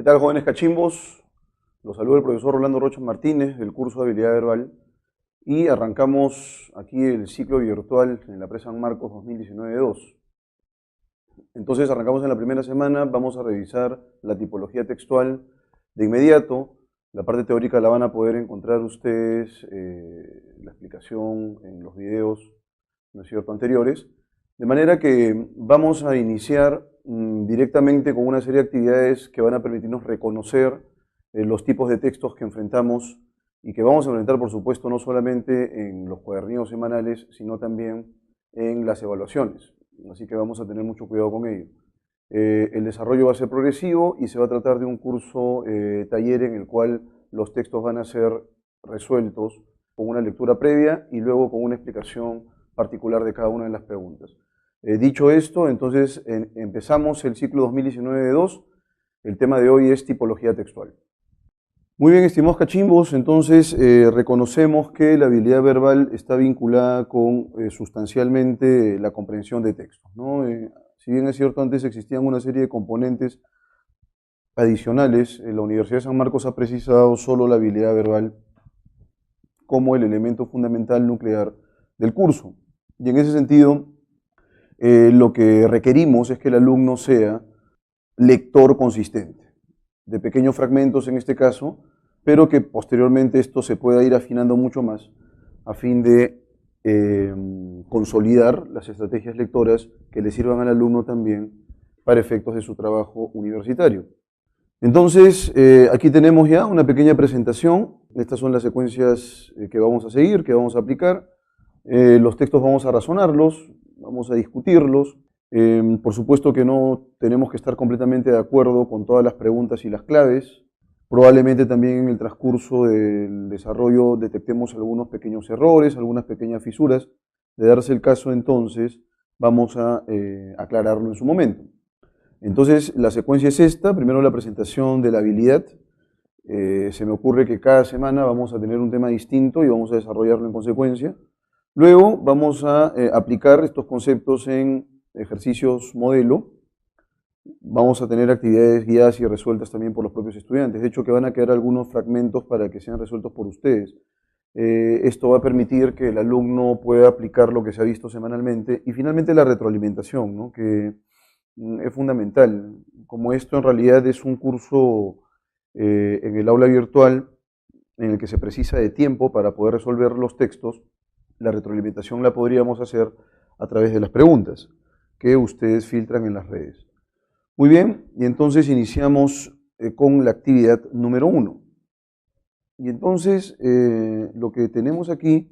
tal, jóvenes cachimbos? Los saluda el profesor Rolando Rocha Martínez del curso de habilidad verbal y arrancamos aquí el ciclo virtual en la Presa San Marcos 2019-2. Entonces arrancamos en la primera semana, vamos a revisar la tipología textual de inmediato. La parte teórica la van a poder encontrar ustedes, la explicación en los videos, ¿no es cierto?, anteriores. De manera que vamos a iniciar directamente con una serie de actividades que van a permitirnos reconocer los tipos de textos que enfrentamos y que vamos a enfrentar, por supuesto, no solamente en los cuadernos semanales, sino también en las evaluaciones. Así que vamos a tener mucho cuidado con ello. El desarrollo va a ser progresivo y se va a tratar de un curso taller en el cual los textos van a ser resueltos con una lectura previa y luego con una explicación particular de cada una de las preguntas. Dicho esto, entonces empezamos el ciclo 2019-2. El tema de hoy es tipología textual. Muy bien, estimados cachimbos, entonces reconocemos que la habilidad verbal está vinculada con sustancialmente la comprensión de textos, ¿no? Si bien es cierto, antes existían una serie de componentes adicionales, la Universidad de San Marcos ha precisado solo la habilidad verbal como el elemento fundamental nuclear del curso. Y en ese sentido, lo que requerimos es que el alumno sea lector consistente, de pequeños fragmentos en este caso, pero que posteriormente esto se pueda ir afinando mucho más a fin de consolidar las estrategias lectoras que le sirvan al alumno también para efectos de su trabajo universitario. Entonces, aquí tenemos ya una pequeña presentación. Estas son las secuencias que vamos a seguir, que vamos a aplicar. Los textos vamos a razonarlos, vamos a discutirlos. Por supuesto que no tenemos que estar completamente de acuerdo con todas las preguntas y las claves. Probablemente también en el transcurso del desarrollo detectemos algunos pequeños errores, algunas pequeñas fisuras. De darse el caso, entonces, vamos a aclararlo en su momento. Entonces, la secuencia es esta. Primero la presentación de la habilidad. Se me ocurre que cada semana vamos a tener un tema distinto y vamos a desarrollarlo en consecuencia. Luego vamos a aplicar estos conceptos en ejercicios modelo. Vamos a tener actividades guiadas y resueltas también por los propios estudiantes. De hecho, que van a quedar algunos fragmentos para que sean resueltos por ustedes. Esto va a permitir que el alumno pueda aplicar lo que se ha visto semanalmente. Y finalmente la retroalimentación, ¿no?, que es fundamental. Como esto en realidad es un curso en el aula virtual en el que se precisa de tiempo para poder resolver los textos, la retroalimentación la podríamos hacer a través de las preguntas que ustedes filtran en las redes. Muy bien, y entonces iniciamos con la actividad número 1. Y entonces lo que tenemos aquí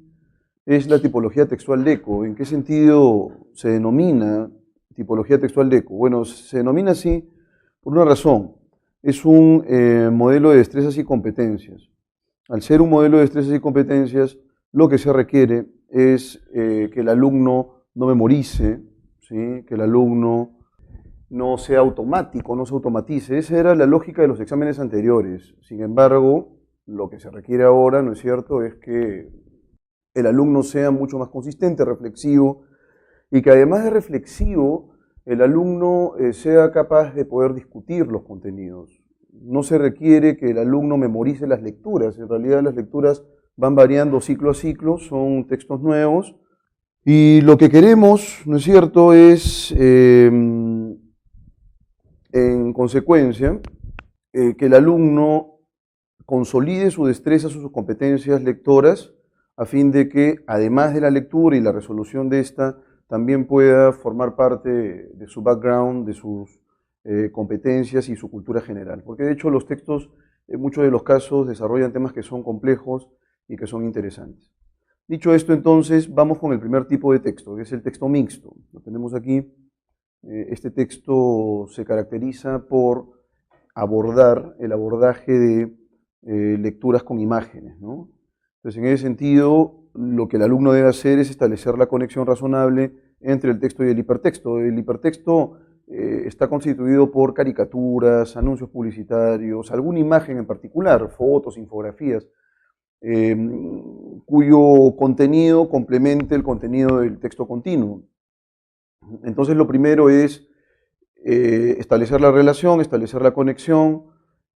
es la tipología textual DECO. ¿En qué sentido se denomina tipología textual DECO? Bueno, se denomina así por una razón. Es un modelo de destrezas y competencias. Al ser un modelo de destrezas y competencias, lo que se requiere es que el alumno no memorice, ¿sí?, que el alumno no sea automático, no se automatice. Esa era la lógica de los exámenes anteriores. Sin embargo, lo que se requiere ahora, ¿no es cierto?, es que el alumno sea mucho más consistente, reflexivo, y que además de reflexivo, el alumno sea capaz de poder discutir los contenidos. No se requiere que el alumno memorice las lecturas. En realidad las lecturas van variando ciclo a ciclo, son textos nuevos, y lo que queremos, ¿no es cierto?, es en consecuencia, que el alumno consolide su destreza, sus competencias lectoras, a fin de que, además de la lectura y la resolución de esta, también pueda formar parte de su background, de sus competencias y su cultura general. Porque de hecho los textos, en muchos de los casos, desarrollan temas que son complejos y que son interesantes. Dicho esto, entonces, vamos con el primer tipo de texto, que es el texto mixto. Lo tenemos aquí. Este texto se caracteriza por abordar el abordaje de lecturas con imágenes, ¿no? Entonces, en ese sentido, lo que el alumno debe hacer es establecer la conexión razonable entre el texto y el hipertexto. El hipertexto está constituido por caricaturas, anuncios publicitarios, alguna imagen en particular, fotos, infografías, cuyo contenido complemente el contenido del texto continuo. Entonces lo primero es establecer la relación, establecer la conexión,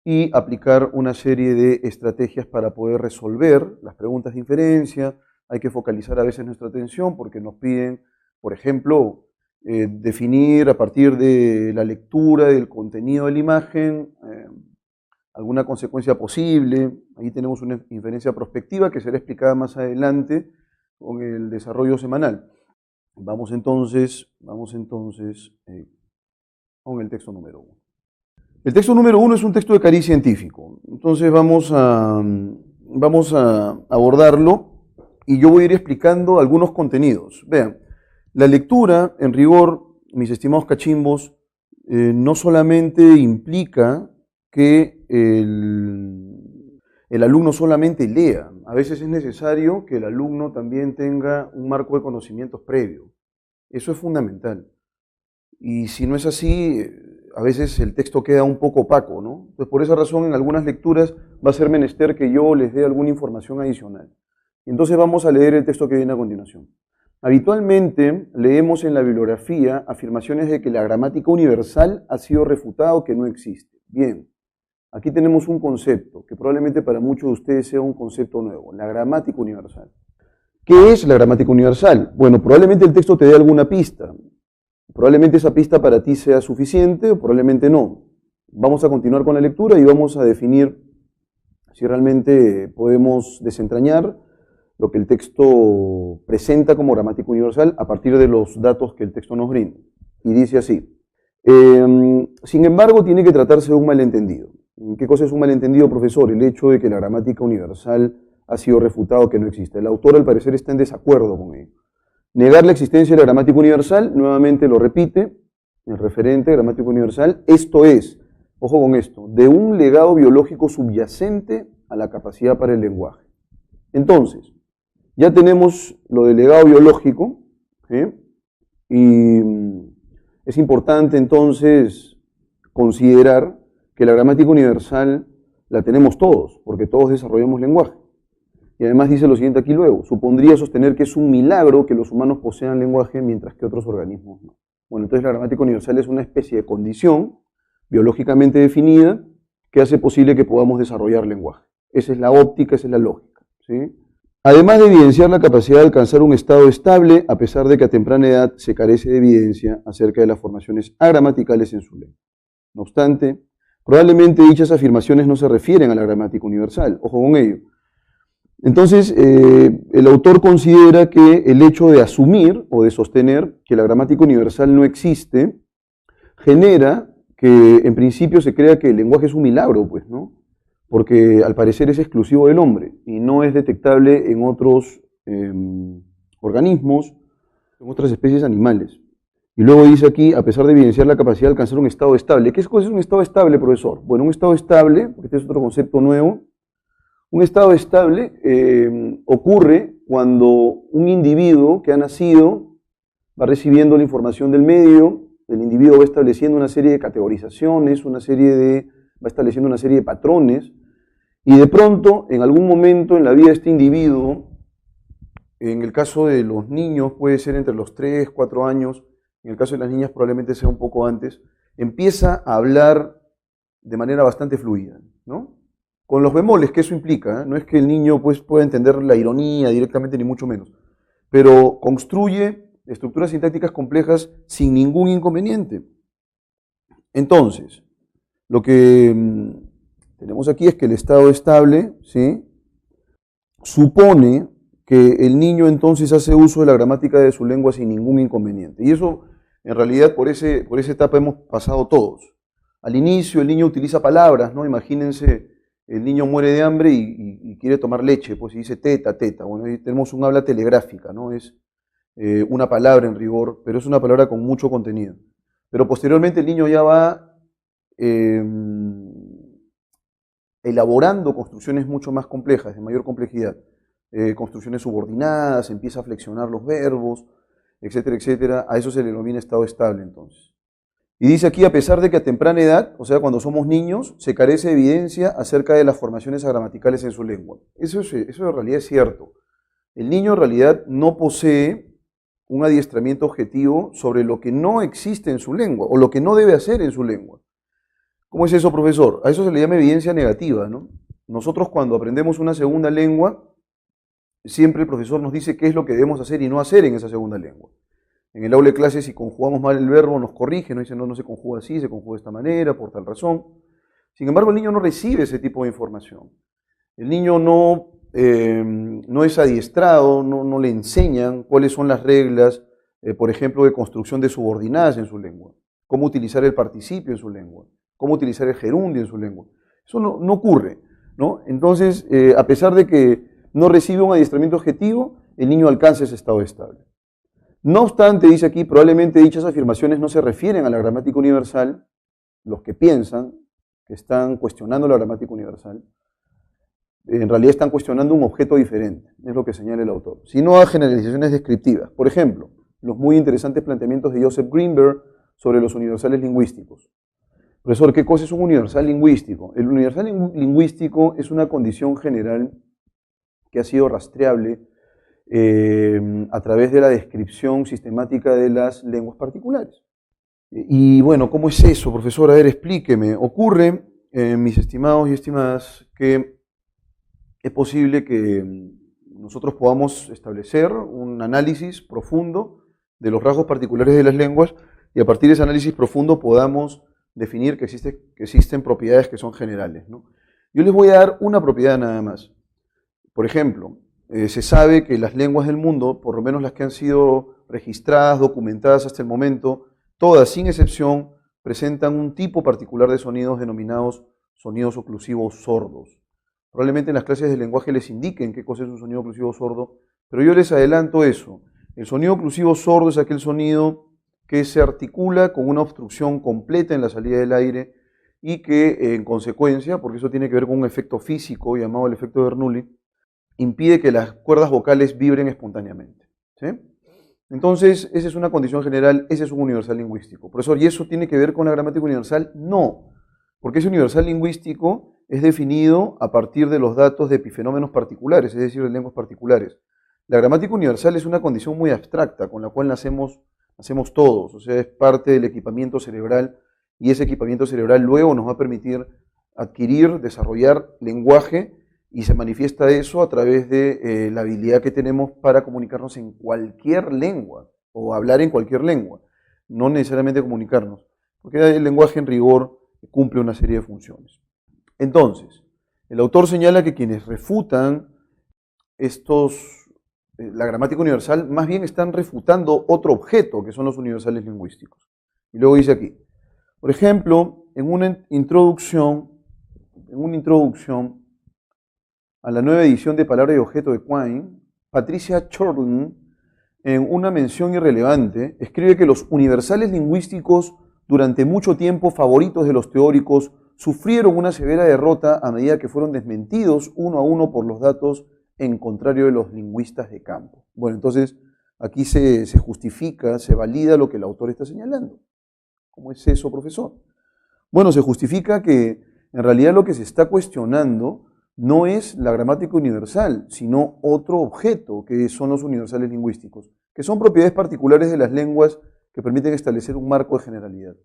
y aplicar una serie de estrategias para poder resolver las preguntas de inferencia. Hay que focalizar a veces nuestra atención porque nos piden, por ejemplo, definir a partir de la lectura del contenido de la imagen alguna consecuencia posible. Ahí tenemos una inferencia prospectiva que será explicada más adelante con el desarrollo semanal. Vamos entonces con el texto número 1. El texto número 1 es un texto de cariz científico. Entonces vamos a abordarlo y yo voy a ir explicando algunos contenidos. Vean, la lectura, en rigor, mis estimados cachimbos, no solamente implica que el alumno solamente lea. A veces es necesario que el alumno también tenga un marco de conocimientos previo. Eso es fundamental. Y si no es así, a veces el texto queda un poco opaco, ¿no? Entonces, por esa razón, en algunas lecturas va a ser menester que yo les dé alguna información adicional. Entonces vamos a leer el texto que viene a continuación. Habitualmente leemos en la bibliografía afirmaciones de que la gramática universal ha sido refutado, que no existe. Bien, aquí tenemos un concepto que probablemente para muchos de ustedes sea un concepto nuevo, la gramática universal. ¿Qué es la gramática universal? Bueno, probablemente el texto te dé alguna pista. Probablemente esa pista para ti sea suficiente o probablemente no. Vamos a continuar con la lectura y vamos a definir si realmente podemos desentrañar lo que el texto presenta como gramática universal a partir de los datos que el texto nos brinda. Y dice así: sin embargo, tiene que tratarse de un malentendido. ¿Qué cosa es un malentendido, profesor? El hecho de que la gramática universal ha sido refutado, que no existe. El autor, al parecer, está en desacuerdo con ello. Negar la existencia de la gramática universal, nuevamente lo repite, el referente, gramática universal, esto es, ojo con esto, de un legado biológico subyacente a la capacidad para el lenguaje. Entonces, ya tenemos lo del legado biológico, ¿sí? Y es importante entonces considerar que la gramática universal la tenemos todos, porque todos desarrollamos lenguaje. Y además dice lo siguiente aquí luego: supondría sostener que es un milagro que los humanos posean lenguaje mientras que otros organismos no. Bueno, entonces la gramática universal es una especie de condición biológicamente definida que hace posible que podamos desarrollar lenguaje. Esa es la óptica, esa es la lógica, ¿sí? Además de evidenciar la capacidad de alcanzar un estado estable, a pesar de que a temprana edad se carece de evidencia acerca de las formaciones agramaticales en su lengua. No obstante, probablemente dichas afirmaciones no se refieren a la gramática universal. Ojo con ello. Entonces, el autor considera que el hecho de asumir o de sostener que la gramática universal no existe genera que en principio se crea que el lenguaje es un milagro, pues, ¿no? Porque al parecer es exclusivo del hombre y no es detectable en otros organismos, en otras especies animales. Y luego dice aquí, a pesar de evidenciar la capacidad de alcanzar un estado estable. ¿Qué es un estado estable, profesor? Bueno, un estado estable, porque este es otro concepto nuevo. Un estado estable ocurre cuando un individuo que ha nacido va recibiendo la información del medio, el individuo va estableciendo una serie de categorizaciones, va estableciendo una serie de patrones, y de pronto, en algún momento en la vida de este individuo, en el caso de los niños puede ser entre los 3, 4 años, en el caso de las niñas probablemente sea un poco antes, empieza a hablar de manera bastante fluida, ¿no? Con los bemoles que eso implica, ¿eh? No es que el niño pues, pueda entender la ironía directamente, ni mucho menos, pero construye estructuras sintácticas complejas sin ningún inconveniente. Entonces, lo que tenemos aquí es que el estado estable, ¿sí?, supone que el niño entonces hace uso de la gramática de su lengua sin ningún inconveniente. Y eso, en realidad, por esa etapa hemos pasado todos. Al inicio el niño utiliza palabras, ¿no? Imagínense, el niño muere de hambre y quiere tomar leche, pues y dice teta, teta. Bueno, ahí tenemos un habla telegráfica, ¿no? Es una palabra en rigor, pero es una palabra con mucho contenido. Pero posteriormente el niño ya va elaborando construcciones mucho más complejas, de mayor complejidad. Construcciones subordinadas, empieza a flexionar los verbos, etcétera, etcétera. A eso se le denomina estado estable entonces. Y dice aquí, a pesar de que a temprana edad, o sea, cuando somos niños, se carece de evidencia acerca de las formaciones gramaticales en su lengua. Eso en realidad es cierto. El niño en realidad no posee un adiestramiento objetivo sobre lo que no existe en su lengua, o lo que no debe hacer en su lengua. ¿Cómo es eso, profesor? A eso se le llama evidencia negativa, ¿no? Nosotros cuando aprendemos una segunda lengua, siempre el profesor nos dice qué es lo que debemos hacer y no hacer en esa segunda lengua. En el aula de clases, si conjugamos mal el verbo, nos corrige, nos dice, no, no se conjuga así, se conjuga de esta manera, por tal razón. Sin embargo, el niño no recibe ese tipo de información. El niño no es adiestrado, no le enseñan cuáles son las reglas, por ejemplo, de construcción de subordinadas en su lengua, cómo utilizar el participio en su lengua, cómo utilizar el gerundio en su lengua. Eso no ocurre, ¿no? Entonces, a pesar de que no recibe un adiestramiento objetivo, el niño alcanza ese estado estable. No obstante, dice aquí, probablemente dichas afirmaciones no se refieren a la gramática universal. Los que piensan que están cuestionando la gramática universal, en realidad están cuestionando un objeto diferente, es lo que señala el autor, sino a generalizaciones descriptivas. Por ejemplo, los muy interesantes planteamientos de Joseph Greenberg sobre los universales lingüísticos. Profesor, ¿qué cosa es un universal lingüístico? El universal lingüístico es una condición general que ha sido rastreable a través de la descripción sistemática de las lenguas particulares. Y bueno, ¿cómo es eso, profesor? A ver, explíqueme. Ocurre, mis estimados y estimadas, que es posible que nosotros podamos establecer un análisis profundo de los rasgos particulares de las lenguas y a partir de ese análisis profundo podamos definir que existen propiedades que son generales, ¿no? Yo les voy a dar una propiedad nada más. Por ejemplo, se sabe que las lenguas del mundo, por lo menos las que han sido registradas, documentadas hasta el momento, todas, sin excepción, presentan un tipo particular de sonidos denominados sonidos oclusivos sordos. Probablemente en las clases de lenguaje les indiquen qué cosa es un sonido oclusivo sordo, pero yo les adelanto eso. El sonido oclusivo sordo es aquel sonido que se articula con una obstrucción completa en la salida del aire y que, en consecuencia, porque eso tiene que ver con un efecto físico llamado el efecto Bernoulli, impide que las cuerdas vocales vibren espontáneamente, ¿sí? Entonces, esa es una condición general, ese es un universal lingüístico. Profesor, ¿y eso tiene que ver con la gramática universal? No, porque ese universal lingüístico es definido a partir de los datos de epifenómenos particulares, es decir, de lenguas particulares. La gramática universal es una condición muy abstracta con la cual nacemos todos, o sea, es parte del equipamiento cerebral y ese equipamiento cerebral luego nos va a permitir adquirir, desarrollar lenguaje y se manifiesta eso a través de la habilidad que tenemos para comunicarnos en cualquier lengua o hablar en cualquier lengua, no necesariamente comunicarnos, porque el lenguaje en rigor cumple una serie de funciones. Entonces, el autor señala que quienes refutan la gramática universal más bien están refutando otro objeto que son los universales lingüísticos. Y luego dice aquí, por ejemplo, en una introducción a la nueva edición de Palabra y Objeto de Quine, Patricia Chorlton, en una mención irrelevante, escribe que los universales lingüísticos, durante mucho tiempo favoritos de los teóricos, sufrieron una severa derrota a medida que fueron desmentidos uno a uno por los datos en contrario de los lingüistas de campo. Bueno, entonces aquí se justifica, se valida lo que el autor está señalando. ¿Cómo es eso, profesor? Bueno, se justifica que en realidad lo que se está cuestionando no es la gramática universal, sino otro objeto, que son los universales lingüísticos, que son propiedades particulares de las lenguas que permiten establecer un marco de generalidad.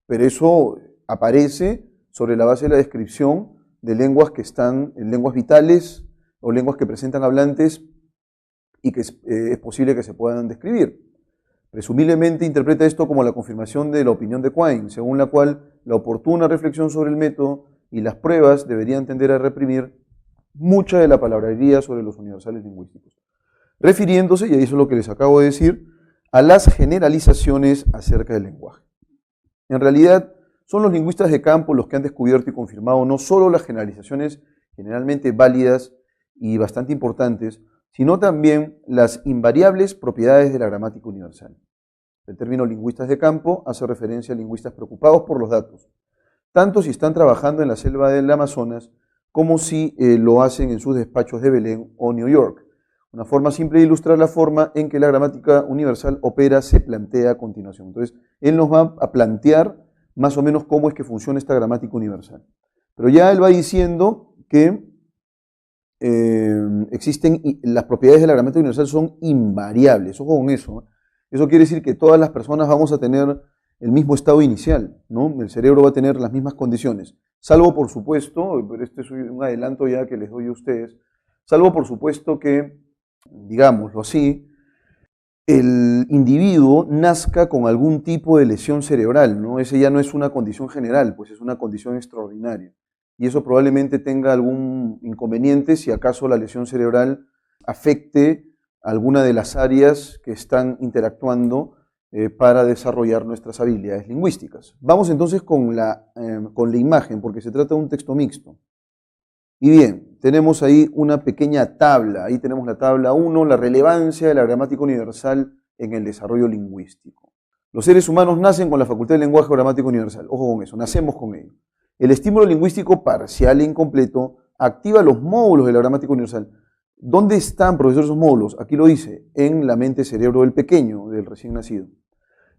Pero eso aparece sobre la base de la descripción de lenguas que están en lenguas vitales o lenguas que presentan hablantes y que es posible que se puedan describir. Presumiblemente interpreta esto como la confirmación de la opinión de Quine, según la cual la oportuna reflexión sobre el método y las pruebas deberían tender a reprimir mucha de la palabrería sobre los universales lingüísticos, refiriéndose, y eso es lo que les acabo de decir, a las generalizaciones acerca del lenguaje. En realidad, son los lingüistas de campo los que han descubierto y confirmado no solo las generalizaciones generalmente válidas y bastante importantes, sino también las invariables propiedades de la gramática universal. El término lingüistas de campo hace referencia a lingüistas preocupados por los datos, tanto si están trabajando en la selva del Amazonas como si lo hacen en sus despachos de Belén o New York. Una forma simple de ilustrar la forma en que la gramática universal opera se plantea a continuación. Entonces, él nos va a plantear más o menos cómo es que funciona esta gramática universal. Pero ya él va diciendo que las propiedades de la gramática universal son invariables. Ojo con eso, ¿eh? Eso quiere decir que todas las personas vamos a tener el mismo estado inicial, ¿no? El cerebro va a tener las mismas condiciones, salvo por supuesto, pero este es un adelanto ya que les doy a ustedes, salvo por supuesto que, digámoslo así, el individuo nazca con algún tipo de lesión cerebral, ¿no? Ese ya no es una condición general, pues es una condición extraordinaria. Y eso probablemente tenga algún inconveniente si acaso la lesión cerebral afecte alguna de las áreas que están interactuando para desarrollar nuestras habilidades lingüísticas. Vamos entonces con la imagen, porque se trata de un texto mixto. Y bien, tenemos ahí una pequeña tabla. Ahí tenemos la tabla 1, la relevancia de la gramática universal en el desarrollo lingüístico. Los seres humanos nacen con la facultad del lenguaje gramático universal. Ojo con eso, nacemos con ello. El estímulo lingüístico parcial e incompleto activa los módulos de la gramática universal. ¿Dónde están, profesor, esos módulos? Aquí lo dice, en la mente-cerebro del pequeño, del recién nacido.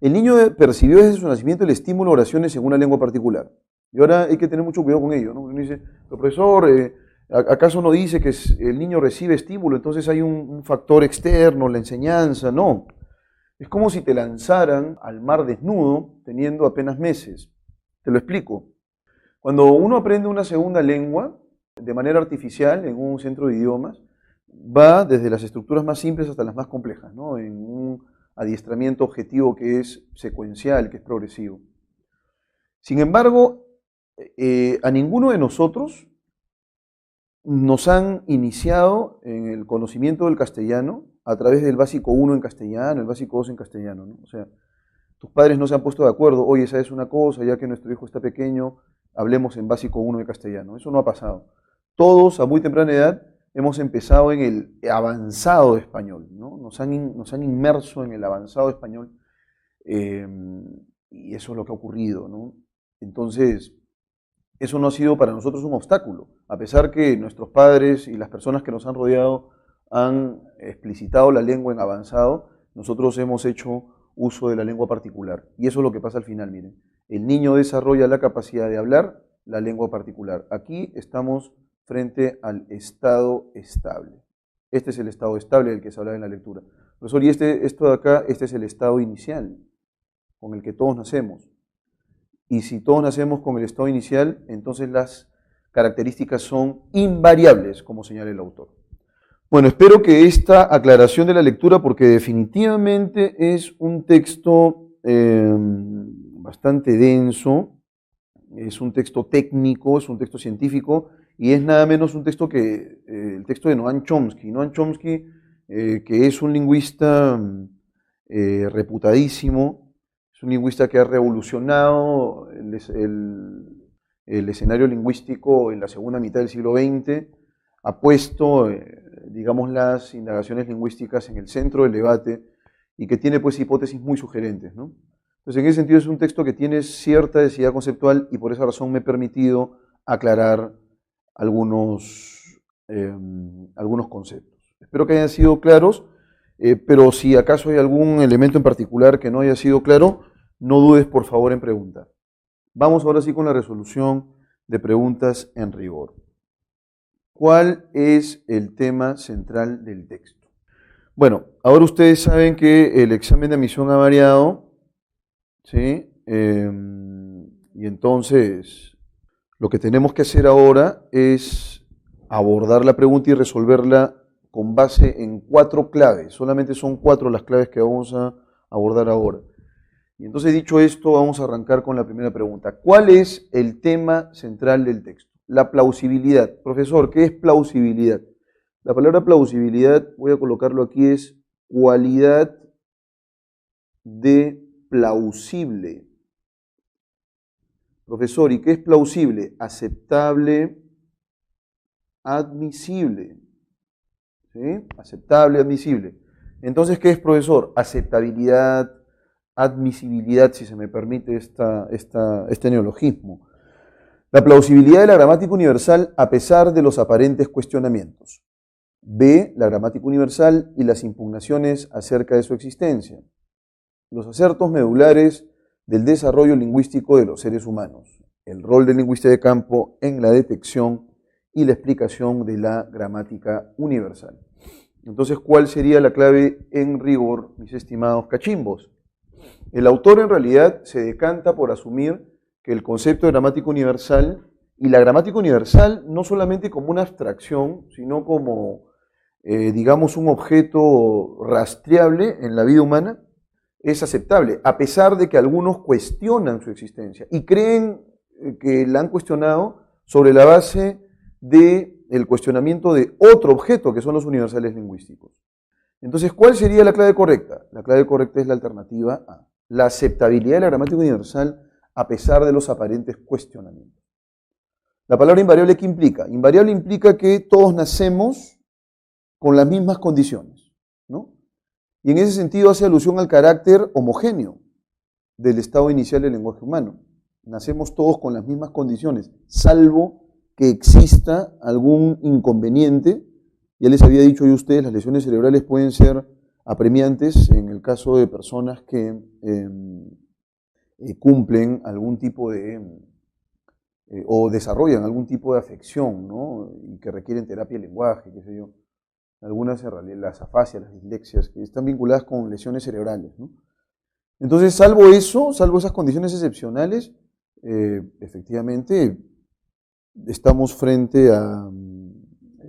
El niño percibió desde su nacimiento el estímulo de oraciones en una lengua particular. Y ahora hay que tener mucho cuidado con ello, ¿no? Uno dice, pero profesor, ¿acaso no dice que el niño recibe estímulo, entonces hay un factor externo, la enseñanza? No. Es como si te lanzaran al mar desnudo teniendo apenas meses. Te lo explico. Cuando uno aprende una segunda lengua, de manera artificial, en un centro de idiomas, va desde las estructuras más simples hasta las más complejas, ¿no? En un adiestramiento objetivo que es secuencial, que es progresivo. Sin embargo, a ninguno de nosotros nos han iniciado en el conocimiento del castellano a través del básico 1 en castellano, el básico 2 en castellano, ¿no? O sea, tus padres no se han puesto de acuerdo, oye, esa es una cosa, ya que nuestro hijo está pequeño, hablemos en básico 1 de castellano. Eso no ha pasado. Todos, a muy temprana edad, hemos empezado en el avanzado de español, ¿no? Nos han inmerso en el avanzado de español y eso es lo que ha ocurrido, ¿no? Entonces, eso no ha sido para nosotros un obstáculo, a pesar que nuestros padres y las personas que nos han rodeado han explicitado la lengua en avanzado, nosotros hemos hecho uso de la lengua particular. Y eso es lo que pasa al final, miren. El niño desarrolla la capacidad de hablar la lengua particular. Aquí estamos frente al estado estable. Este es el estado estable del que se habla en la lectura. Profesor, y esto de acá, este es el estado inicial, con el que todos nacemos. Y si todos nacemos con el estado inicial, entonces las características son invariables, como señala el autor. Bueno, espero que esta aclaración de la lectura, porque definitivamente es un texto bastante denso, es un texto técnico, es un texto científico, y es nada menos un texto que el texto de Noam Chomsky. Noam Chomsky, que es un lingüista reputadísimo, es un lingüista que ha revolucionado el escenario lingüístico en la segunda mitad del siglo XX, ha puesto, digamos, las indagaciones lingüísticas en el centro del debate y que tiene, pues, hipótesis muy sugerentes, ¿no? Entonces, en ese sentido es un texto que tiene cierta densidad conceptual y por esa razón me he permitido aclarar algunos conceptos. Espero que hayan sido claros, pero si acaso hay algún elemento en particular que no haya sido claro, no dudes por favor en preguntar. Vamos ahora sí con la resolución de preguntas en rigor. ¿Cuál es el tema central del texto? Bueno, ahora ustedes saben que el examen de admisión ha variado, ¿sí? Y entonces lo que tenemos que hacer ahora es abordar la pregunta y resolverla con base en 4 claves. Solamente son 4 las claves que vamos a abordar ahora. Y entonces, dicho esto, vamos a arrancar con la primera pregunta. ¿Cuál es el tema central del texto? La plausibilidad. Profesor, ¿qué es plausibilidad? La palabra plausibilidad, voy a colocarlo aquí, es cualidad de plausible. Profesor, ¿y qué es plausible? Aceptable, admisible. ¿Sí? Aceptable, admisible. Entonces, ¿qué es, profesor? Aceptabilidad, admisibilidad, si se me permite este neologismo. La plausibilidad de la gramática universal a pesar de los aparentes cuestionamientos. B, la gramática universal y las impugnaciones acerca de su existencia. Los acertos medulares del desarrollo lingüístico de los seres humanos. El rol del lingüista de campo en la detección y la explicación de la gramática universal. Entonces, ¿cuál sería la clave en rigor, mis estimados cachimbos? El autor en realidad se decanta por asumir que el concepto de gramática universal, y la gramática universal no solamente como una abstracción, sino como, digamos, un objeto rastreable en la vida humana, es aceptable, a pesar de que algunos cuestionan su existencia y creen que la han cuestionado sobre la base del cuestionamiento de otro objeto, que son los universales lingüísticos. Entonces, ¿cuál sería la clave correcta? La clave correcta es la alternativa A, la aceptabilidad de la gramática universal a pesar de los aparentes cuestionamientos. La palabra invariable, ¿qué implica? Invariable implica que todos nacemos con las mismas condiciones, ¿no? Y en ese sentido hace alusión al carácter homogéneo del estado inicial del lenguaje humano. Nacemos todos con las mismas condiciones, salvo que exista algún inconveniente. Ya les había dicho yo a ustedes, las lesiones cerebrales pueden ser apremiantes en el caso de personas que cumplen algún tipo de, o desarrollan algún tipo de afección, ¿no? Y que requieren terapia de lenguaje, qué sé yo. Algunas en realidad, las afasias, las dislexias, que están vinculadas con lesiones cerebrales, ¿no? Entonces, salvo eso, salvo esas condiciones excepcionales, efectivamente estamos frente a,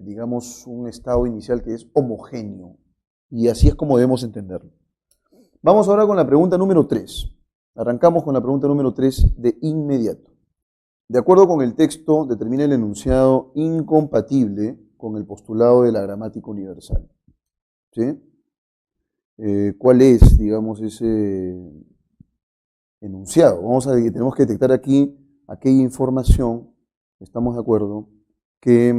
digamos, un estado inicial que es homogéneo. Y así es como debemos entenderlo. Vamos ahora con la pregunta número 3. Arrancamos con la pregunta número 3 de inmediato. De acuerdo con el texto, determina el enunciado incompatible con el postulado de la gramática universal. ¿Sí? ¿Cuál es, digamos, ese enunciado? Tenemos que detectar aquí aquella información, estamos de acuerdo, que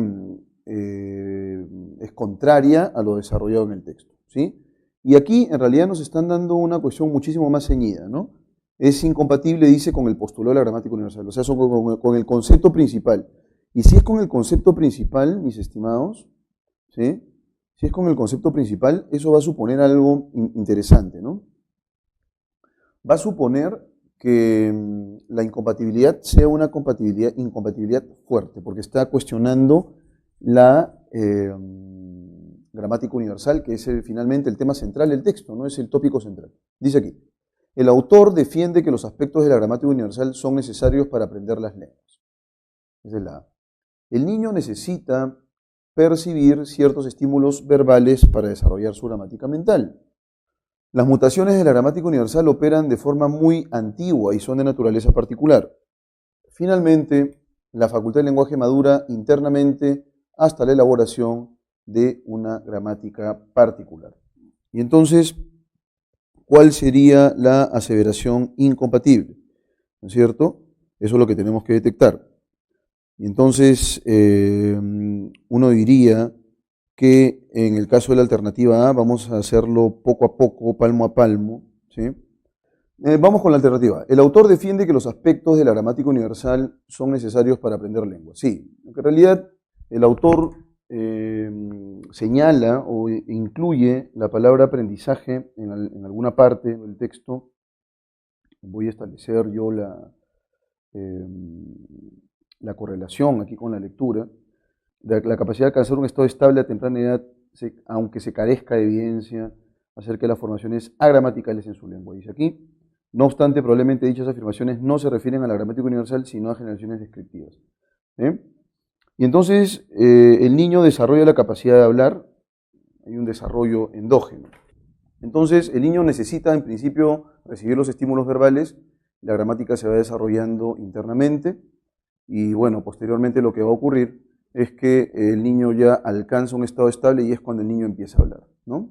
es contraria a lo desarrollado en el texto, ¿sí? Y aquí en realidad nos están dando una cuestión muchísimo más ceñida, ¿no? Es incompatible, dice, con el postulado de la gramática universal, o sea, con el concepto principal. Y si es con el concepto principal, mis estimados, ¿sí? Si es con el concepto principal, eso va a suponer algo interesante, ¿no? Va a suponer que la incompatibilidad sea una incompatibilidad fuerte, porque está cuestionando la gramática universal, que es finalmente el tema central del texto, no es el tópico central. Dice aquí, el autor defiende que los aspectos de la gramática universal son necesarios para aprender las lenguas. Esa es la A. El niño necesita percibir ciertos estímulos verbales para desarrollar su gramática mental. Las mutaciones de la gramática universal operan de forma muy antigua y son de naturaleza particular. Finalmente, la facultad del lenguaje madura internamente hasta la elaboración de una gramática particular. Y entonces, ¿cuál sería la aseveración incompatible? ¿No es cierto? Eso es lo que tenemos que detectar. Y entonces, uno diría que en el caso de la alternativa A vamos a hacerlo poco a poco, palmo a palmo, ¿sí? Vamos con la alternativa. El autor defiende que los aspectos de la gramática universal son necesarios para aprender lengua. Sí, en realidad el autor señala o incluye la palabra aprendizaje en alguna parte del texto. Voy a establecer yo la correlación aquí con la lectura. La capacidad de alcanzar un estado estable a temprana edad, aunque se carezca de evidencia acerca de las formaciones agramaticales en su lengua. Dice aquí, no obstante, probablemente dichas afirmaciones no se refieren a la gramática universal, sino a generaciones descriptivas. Y entonces, el niño desarrolla la capacidad de hablar, hay un desarrollo endógeno. Entonces, el niño necesita, en principio, recibir los estímulos verbales, la gramática se va desarrollando internamente, y bueno, posteriormente lo que va a ocurrir es que el niño ya alcanza un estado estable y es cuando el niño empieza a hablar, ¿no?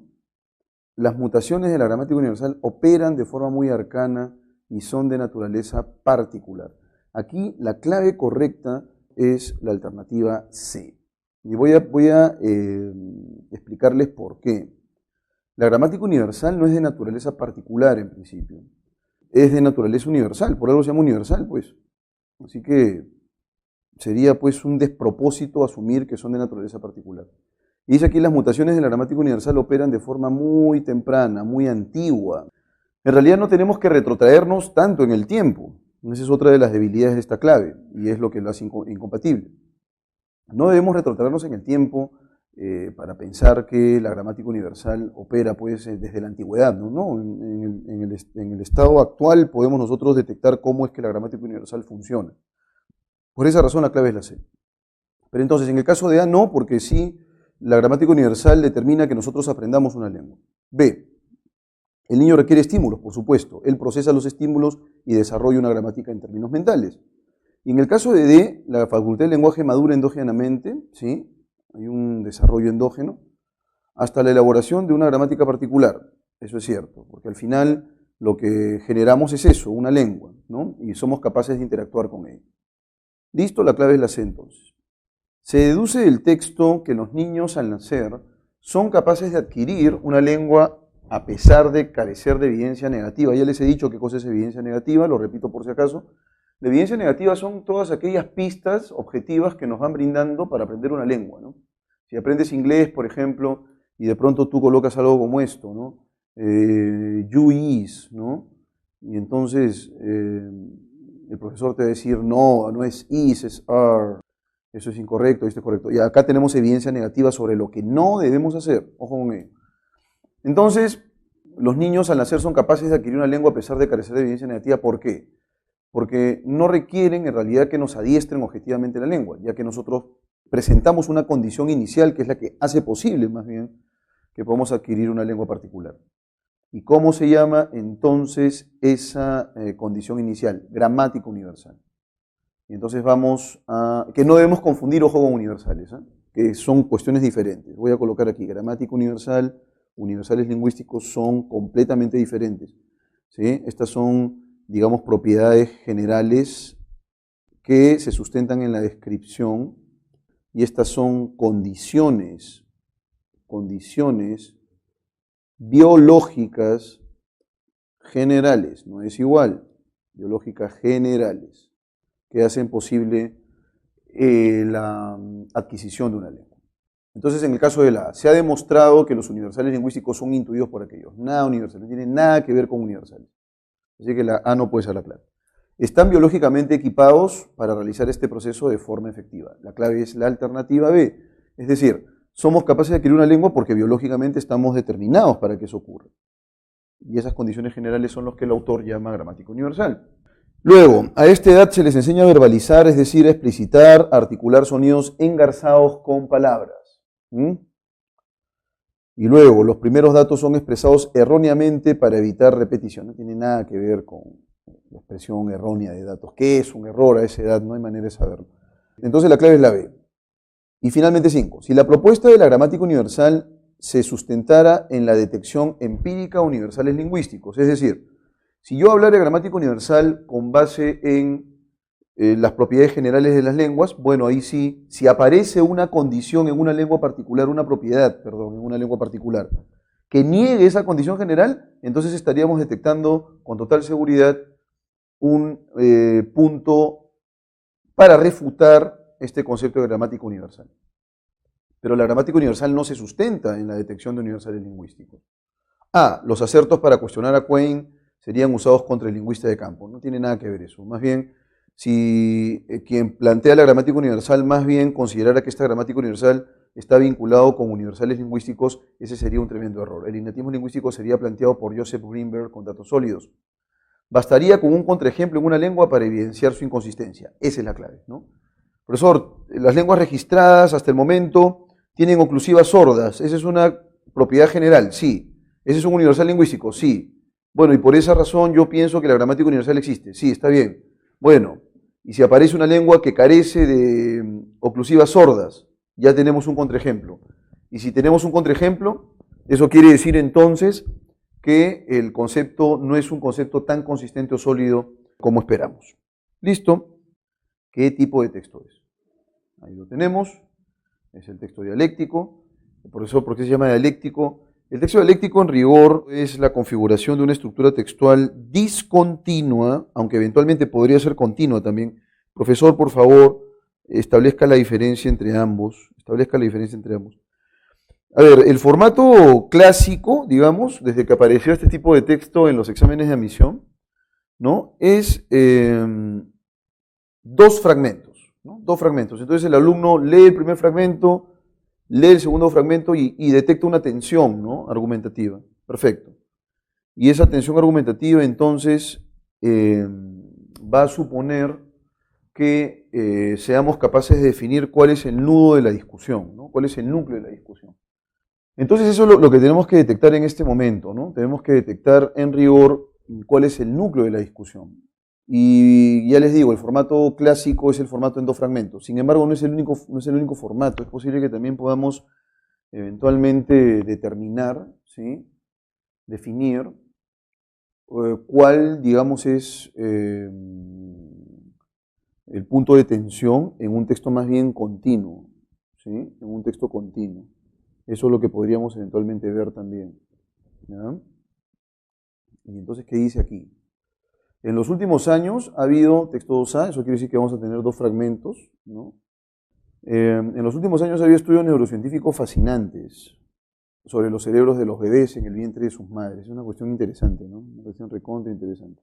Las mutaciones de la gramática universal operan de forma muy arcana y son de naturaleza particular. Aquí la clave correcta es la alternativa C. Y voy a explicarles por qué. La gramática universal no es de naturaleza particular en principio, es de naturaleza universal, por algo se llama universal, pues. Así que sería pues un despropósito asumir que son de naturaleza particular. Y dice aquí, las mutaciones de la gramática universal operan de forma muy temprana, muy antigua. En realidad no tenemos que retrotraernos tanto en el tiempo. Esa es otra de las debilidades de esta clave, y es lo que lo hace incompatible. No debemos retrotraernos en el tiempo para pensar que la gramática universal opera pues, desde la antigüedad. ¿No? En el estado actual podemos nosotros detectar cómo es que la gramática universal funciona. Por esa razón la clave es la C. Pero entonces, en el caso de A, no, porque sí, la gramática universal determina que nosotros aprendamos una lengua. B, el niño requiere estímulos, por supuesto. Él procesa los estímulos y desarrolla una gramática en términos mentales. Y en el caso de D, la facultad del lenguaje madura endógenamente, ¿sí? Hay un desarrollo endógeno, hasta la elaboración de una gramática particular. Eso es cierto, porque al final lo que generamos es eso, una lengua, ¿no? Y somos capaces de interactuar con ella. Listo, la clave es la C entonces. Se deduce del texto que los niños al nacer son capaces de adquirir una lengua a pesar de carecer de evidencia negativa. Ya les he dicho qué cosa es evidencia negativa, lo repito por si acaso. La evidencia negativa son todas aquellas pistas objetivas que nos van brindando para aprender una lengua, ¿no? Si aprendes inglés, por ejemplo, y de pronto tú colocas algo como esto, ¿no? You is, ¿no? Y entonces el profesor te va a decir, no, no es is, es are. Eso es incorrecto, esto es correcto. Y acá tenemos evidencia negativa sobre lo que no debemos hacer. Ojo con ello. Entonces, los niños al nacer son capaces de adquirir una lengua a pesar de carecer de evidencia negativa. ¿Por qué? Porque no requieren en realidad que nos adiestren objetivamente la lengua, ya que nosotros presentamos una condición inicial que es la que hace posible, más bien, que podamos adquirir una lengua particular. ¿Y cómo se llama entonces esa condición inicial? Gramática universal. Y entonces vamos a... que no debemos confundir ojo con universales, ¿eh? Que son cuestiones diferentes. Voy a colocar aquí, gramática universal, universales lingüísticos son completamente diferentes, ¿sí? Estas son, digamos, propiedades generales que se sustentan en la descripción y estas son condiciones biológicas generales, no es igual, biológicas generales, que hacen posible la adquisición de una lengua. Entonces, en el caso de la A, se ha demostrado que los universales lingüísticos son intuidos por aquellos. Nada universal, no tiene nada que ver con universales. Así que la A no puede ser la clave. Están biológicamente equipados para realizar este proceso de forma efectiva. La clave es la alternativa B. Es decir, somos capaces de adquirir una lengua porque biológicamente estamos determinados para que eso ocurra. Y esas condiciones generales son las que el autor llama gramática universal. Luego, a esta edad se les enseña a verbalizar, es decir, a explicitar, a articular sonidos engarzados con palabras. Y luego, los primeros datos son expresados erróneamente para evitar repetición. No tiene nada que ver con la expresión errónea de datos. ¿Qué es un error a esa edad? No hay manera de saberlo. Entonces la clave es la B. Y finalmente 5. Si la propuesta de la gramática universal se sustentara en la detección empírica de universales lingüísticos, es decir, si yo hablara de gramática universal con base en las propiedades generales de las lenguas, bueno, ahí sí, si aparece una condición en una lengua particular, una propiedad, perdón, en una lengua particular, que niegue esa condición general, entonces estaríamos detectando con total seguridad un punto para refutar este concepto de gramática universal. Pero la gramática universal no se sustenta en la detección de universales lingüísticos. A, los acertos para cuestionar a Quine serían usados contra el lingüista de campo. No tiene nada que ver eso. Más bien, si quien plantea la gramática universal más bien considerara que esta gramática universal está vinculado con universales lingüísticos, ese sería un tremendo error. El innatismo lingüístico sería planteado por Joseph Greenberg con datos sólidos. Bastaría con un contraejemplo en una lengua para evidenciar su inconsistencia. Esa es la clave, ¿no? Profesor, las lenguas registradas hasta el momento tienen oclusivas sordas. ¿Esa es una propiedad general? Sí. ¿Ese es un universal lingüístico? Sí. Bueno, y por esa razón yo pienso que la gramática universal existe. Sí, está bien. Bueno, y si aparece una lengua que carece de oclusivas sordas, ya tenemos un contraejemplo. Y si tenemos un contraejemplo, eso quiere decir entonces que el concepto no es un concepto tan consistente o sólido como esperamos. ¿Listo? ¿Qué tipo de texto es? Ahí lo tenemos. Es el texto dialéctico. Por eso, ¿por qué se llama dialéctico? El texto dialéctico en rigor es la configuración de una estructura textual discontinua, aunque eventualmente podría ser continua también. Profesor, por favor, establezca la diferencia entre ambos. A ver, el formato clásico, digamos, desde que apareció este tipo de texto en los exámenes de admisión, ¿no? Es dos fragmentos, ¿no? Dos fragmentos. Entonces el alumno lee el primer fragmento, lee el segundo fragmento y detecta una tensión, ¿no?, argumentativa. Perfecto. Y esa tensión argumentativa entonces va a suponer que seamos capaces de definir cuál es el nudo de la discusión, ¿no?, cuál es el núcleo de la discusión. Entonces eso es lo que tenemos que detectar en este momento, ¿no? Tenemos que detectar en rigor cuál es el núcleo de la discusión. Y ya les digo, el formato clásico es el formato en dos fragmentos. Sin embargo, no es el único formato. Es posible que también podamos eventualmente determinar, ¿sí?, definir cuál, digamos, es el punto de tensión en un texto más bien continuo, ¿sí?, en un texto continuo. Eso es lo que podríamos eventualmente ver también, ¿ya? Y entonces, ¿qué dice aquí? En los últimos años ha habido texto 2A, eso quiere decir que vamos a tener dos fragmentos, ¿no? En los últimos años ha habido estudios neurocientíficos fascinantes sobre los cerebros de los bebés en el vientre de sus madres. Es una cuestión interesante, ¿no? Una cuestión recontra interesante.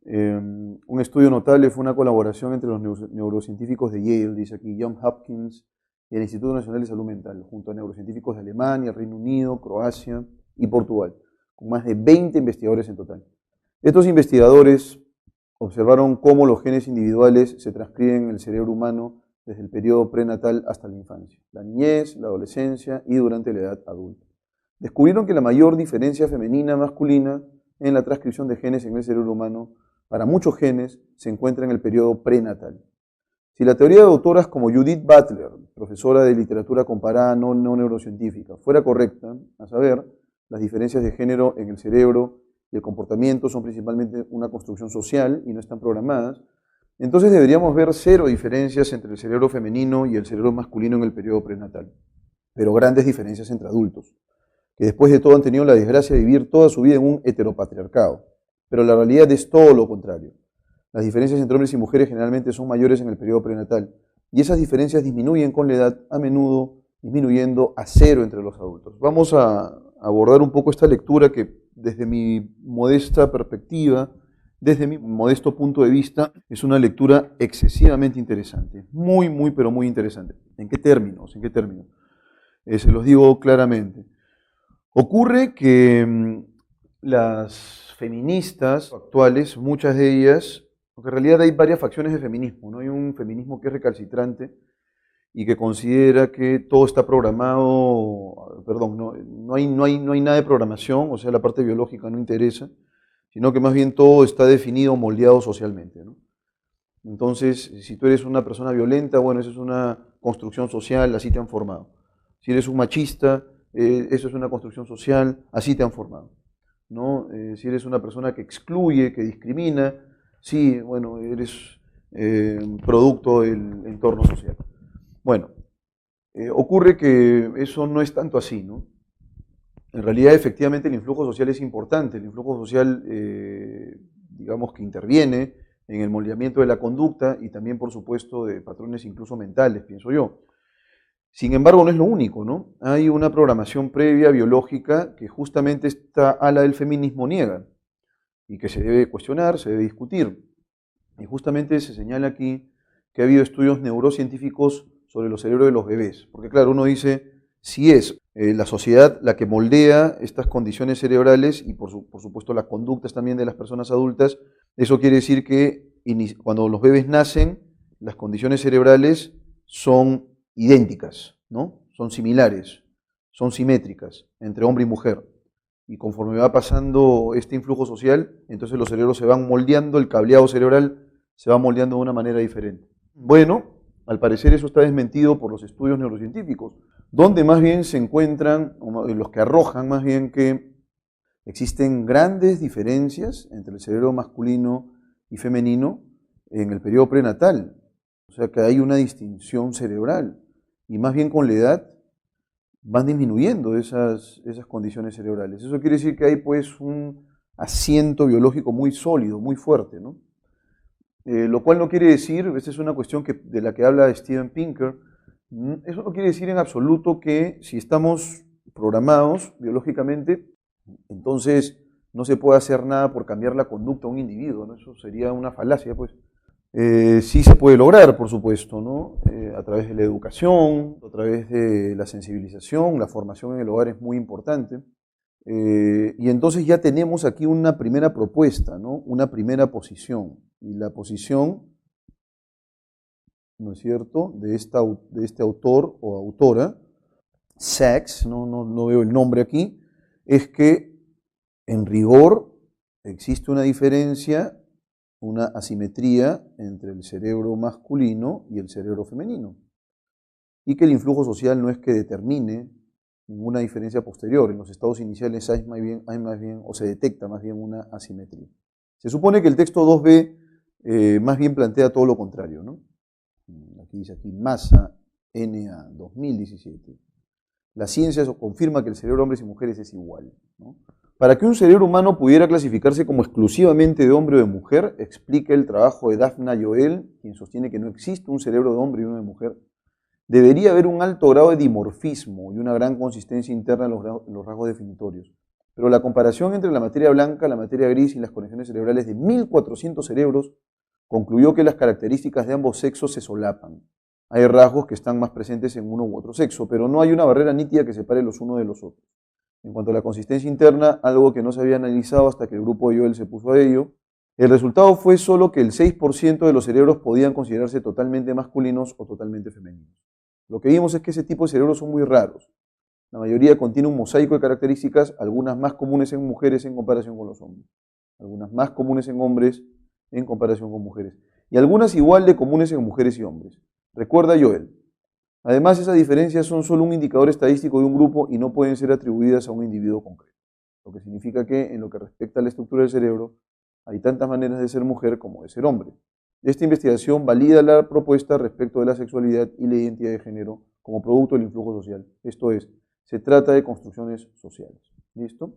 Un estudio notable fue una colaboración entre los neurocientíficos de Yale, dice aquí, Johns Hopkins y el Instituto Nacional de Salud Mental, junto a neurocientíficos de Alemania, Reino Unido, Croacia y Portugal, con más de 20 investigadores en total. Estos investigadores observaron cómo los genes individuales se transcriben en el cerebro humano desde el periodo prenatal hasta la infancia, la niñez, la adolescencia y durante la edad adulta. Descubrieron que la mayor diferencia femenina-masculina en la transcripción de genes en el cerebro humano para muchos genes se encuentra en el periodo prenatal. Si la teoría de autoras como Judith Butler, profesora de literatura comparada no neurocientífica, fuera correcta, a saber, las diferencias de género en el cerebro y el comportamiento son principalmente una construcción social y no están programadas, entonces deberíamos ver cero diferencias entre el cerebro femenino y el cerebro masculino en el periodo prenatal, pero grandes diferencias entre adultos, que después de todo han tenido la desgracia de vivir toda su vida en un heteropatriarcado. Pero la realidad es todo lo contrario. Las diferencias entre hombres y mujeres generalmente son mayores en el periodo prenatal, y esas diferencias disminuyen con la edad, a menudo disminuyendo a cero entre los adultos. Vamos a abordar un poco esta lectura que desde mi modesta perspectiva, desde mi modesto punto de vista, es una lectura excesivamente interesante. Muy, pero muy interesante. ¿En qué términos? ¿En qué términos? Se los digo claramente. Ocurre que las feministas actuales, muchas de ellas, porque en realidad hay varias facciones de feminismo, ¿no? Hay un feminismo que es recalcitrante y que considera que todo está programado, perdón, no hay nada de programación, o sea, la parte biológica no interesa, sino que más bien todo está definido, moldeado socialmente, ¿no? Entonces, si tú eres una persona violenta, bueno, eso es una construcción social, así te han formado. Si eres un machista, eso es una construcción social, así te han formado, ¿no? Si eres una persona que excluye, que discrimina, sí, bueno, eres producto del entorno social. Bueno, ocurre que eso no es tanto así, ¿no? En realidad, efectivamente, el influjo social es importante. El influjo social, digamos que interviene en el moldeamiento de la conducta y también, por supuesto, de patrones incluso mentales, pienso yo. Sin embargo, no es lo único, ¿no? Hay una programación previa biológica que justamente esta ala del feminismo niega y que se debe cuestionar, se debe discutir. Y justamente se señala aquí que ha habido estudios neurocientíficos sobre los cerebros de los bebés. Porque claro, uno dice, si es la sociedad la que moldea estas condiciones cerebrales y por supuesto las conductas también de las personas adultas, eso quiere decir que cuando los bebés nacen, las condiciones cerebrales son idénticas, ¿no? Son similares, son simétricas entre hombre y mujer. Y conforme va pasando este influjo social, entonces los cerebros se van moldeando, el cableado cerebral se va moldeando de una manera diferente. Bueno, al parecer eso está desmentido por los estudios neurocientíficos, donde más bien se encuentran, los que arrojan más bien que existen grandes diferencias entre el cerebro masculino y femenino en el periodo prenatal. O sea que hay una distinción cerebral y más bien con la edad van disminuyendo esas condiciones cerebrales. Eso quiere decir que hay pues un asiento biológico muy sólido, muy fuerte, ¿no? Lo cual no quiere decir, esta es una cuestión de la que habla Steven Pinker, eso no quiere decir en absoluto que si estamos programados biológicamente, entonces no se puede hacer nada por cambiar la conducta de un individuo, ¿no? Eso sería una falacia, pues. Sí se puede lograr, por supuesto, ¿no? A través de la educación, a través de la sensibilización, la formación en el hogar es muy importante. Y entonces ya tenemos aquí una primera propuesta, ¿no? Una primera posición. Y la posición, ¿no es cierto?, de este autor o autora, Sachs, no veo el nombre aquí, es que en rigor existe una diferencia, una asimetría entre el cerebro masculino y el cerebro femenino. Y que el influjo social no es que determine ninguna diferencia posterior. En los estados iniciales hay más bien, o se detecta más bien una asimetría. Se supone que el texto 2b más bien plantea todo lo contrario, ¿no? Aquí dice Massa, N.A., 2017. La ciencia confirma que el cerebro de hombres y mujeres es igual, ¿no? Para que un cerebro humano pudiera clasificarse como exclusivamente de hombre o de mujer, explica el trabajo de Daphna Joel, quien sostiene que no existe un cerebro de hombre y uno de mujer, debería haber un alto grado de dimorfismo y una gran consistencia interna en los rasgos definitorios. Pero la comparación entre la materia blanca, la materia gris y las conexiones cerebrales de 1.400 cerebros concluyó que las características de ambos sexos se solapan. Hay rasgos que están más presentes en uno u otro sexo, pero no hay una barrera nítida que separe los unos de los otros. En cuanto a la consistencia interna, algo que no se había analizado hasta que el grupo de Joel se puso a ello, el resultado fue solo que el 6% de los cerebros podían considerarse totalmente masculinos o totalmente femeninos. Lo que vimos es que ese tipo de cerebros son muy raros. La mayoría contiene un mosaico de características, algunas más comunes en mujeres en comparación con los hombres, algunas más comunes en hombres en comparación con mujeres, y algunas igual de comunes en mujeres y hombres. Recuerda Joel. Además, esas diferencias son solo un indicador estadístico de un grupo y no pueden ser atribuidas a un individuo concreto. Lo que significa que, en lo que respecta a la estructura del cerebro, hay tantas maneras de ser mujer como de ser hombre. Esta investigación valida la propuesta respecto de la sexualidad y la identidad de género como producto del influjo social. Esto es, se trata de construcciones sociales. ¿Listo?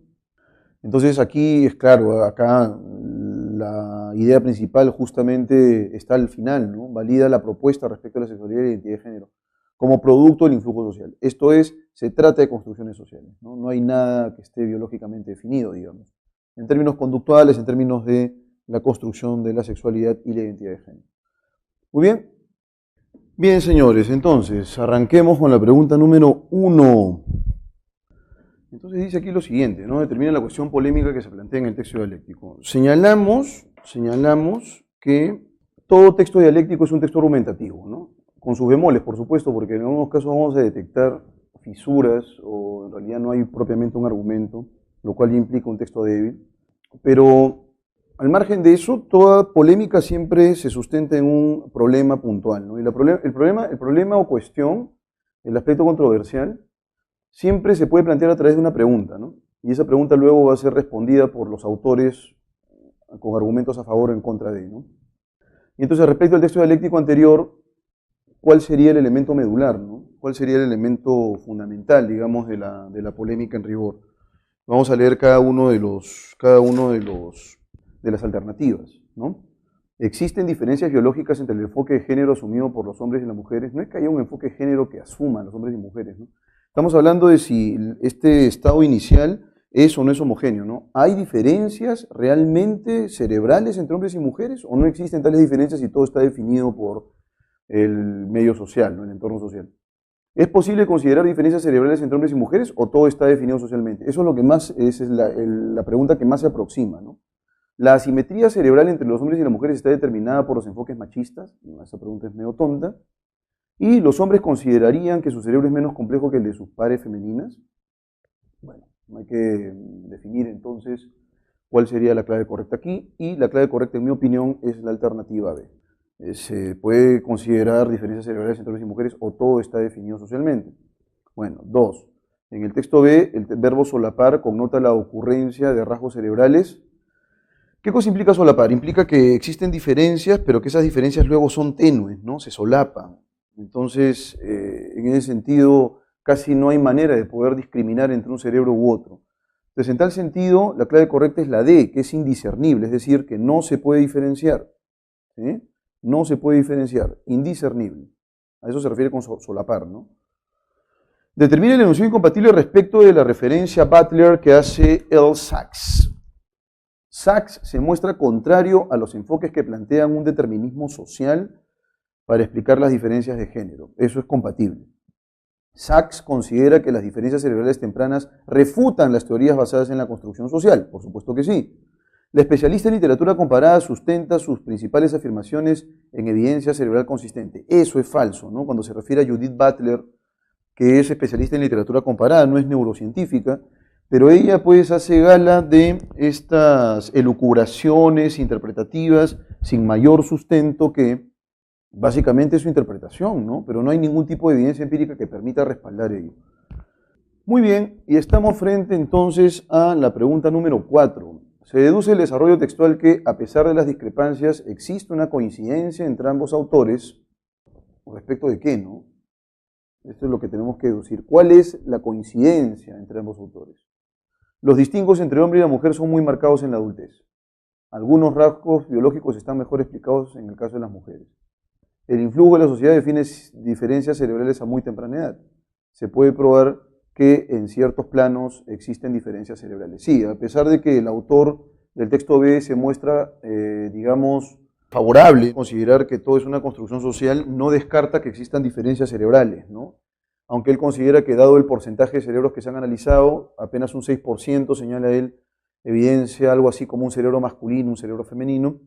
Entonces aquí es claro, acá la idea principal justamente está al final, ¿no? Valida la propuesta respecto a la sexualidad y la identidad de género como producto del influjo social. Esto es, se trata de construcciones sociales, ¿no? No hay nada que esté biológicamente definido, digamos. En términos conductuales, en términos de la construcción de la sexualidad y la identidad de género. Muy bien. Bien, señores, entonces, arranquemos con la pregunta número 1. Entonces dice aquí lo siguiente, ¿no? Determina la cuestión polémica que se plantea en el texto dialéctico. Señalamos que todo texto dialéctico es un texto argumentativo, ¿no? Con sus bemoles, por supuesto, porque en algunos casos vamos a detectar fisuras o en realidad no hay propiamente un argumento, lo cual implica un texto débil. Pero al margen de eso, toda polémica siempre se sustenta en un problema puntual, ¿no? Y el problema o cuestión, el aspecto controversial, siempre se puede plantear a través de una pregunta, ¿no? Y esa pregunta luego va a ser respondida por los autores con argumentos a favor o en contra de, ¿no? Y entonces, respecto al texto dialéctico anterior, ¿cuál sería el elemento medular, ¿no? ¿Cuál sería el elemento fundamental, digamos, de la polémica en rigor? Vamos a leer cada uno de las alternativas, ¿no? ¿Existen diferencias biológicas entre el enfoque de género asumido por los hombres y las mujeres? No es que haya un enfoque de género que asuman los hombres y mujeres, ¿no? Estamos hablando de si este estado inicial es o no es homogéneo, ¿no? ¿Hay diferencias realmente cerebrales entre hombres y mujeres o no existen tales diferencias y todo está definido por el medio social, ¿no? El entorno social? ¿Es posible considerar diferencias cerebrales entre hombres y mujeres o todo está definido socialmente? Eso es lo que más, esa es la pregunta que más se aproxima, ¿no? ¿La asimetría cerebral entre los hombres y las mujeres está determinada por los enfoques machistas? Esa pregunta es medio tonta. ¿Y los hombres considerarían que su cerebro es menos complejo que el de sus pares femeninas? Bueno, hay que definir entonces cuál sería la clave correcta aquí, y la clave correcta, en mi opinión, es la alternativa B. Se puede considerar diferencias cerebrales entre hombres y mujeres o todo está definido socialmente. Bueno, 2. En el texto B, el verbo solapar connota la ocurrencia de rasgos cerebrales. ¿Qué cosa implica solapar? Implica que existen diferencias, pero que esas diferencias luego son tenues, ¿no? Se solapan. Entonces, en ese sentido, casi no hay manera de poder discriminar entre un cerebro u otro. Entonces, en tal sentido, la clave correcta es la D, que es indiscernible, es decir, que no se puede diferenciar, ¿sí? No se puede diferenciar, indiscernible. A eso se refiere con solapar, ¿no? Determina el enunciado incompatible respecto de la referencia Butler que hace L. Sachs. Sachs se muestra contrario a los enfoques que plantean un determinismo social para explicar las diferencias de género. Eso es compatible. Sachs considera que las diferencias cerebrales tempranas refutan las teorías basadas en la construcción social. Por supuesto que sí. La especialista en literatura comparada sustenta sus principales afirmaciones en evidencia cerebral consistente. Eso es falso, ¿no? Cuando se refiere a Judith Butler, que es especialista en literatura comparada, no es neurocientífica, pero ella pues hace gala de estas elucubraciones interpretativas sin mayor sustento que básicamente es su interpretación, ¿no? Pero no hay ningún tipo de evidencia empírica que permita respaldar ello. Muy bien, y estamos frente entonces a la pregunta número 4. Se deduce del desarrollo textual que, a pesar de las discrepancias, existe una coincidencia entre ambos autores. ¿Respecto de qué, no? Esto es lo que tenemos que deducir. ¿Cuál es la coincidencia entre ambos autores? Los distingos entre el hombre y la mujer son muy marcados en la adultez. Algunos rasgos biológicos están mejor explicados en el caso de las mujeres. El influjo de la sociedad define diferencias cerebrales a muy temprana edad. Se puede probar que en ciertos planos existen diferencias cerebrales. Sí, a pesar de que el autor del texto B se muestra, digamos, favorable a considerar que todo es una construcción social, no descarta que existan diferencias cerebrales, ¿no? Aunque él considera que dado el porcentaje de cerebros que se han analizado, apenas un 6%, señala él, evidencia algo así como un cerebro masculino, un cerebro femenino.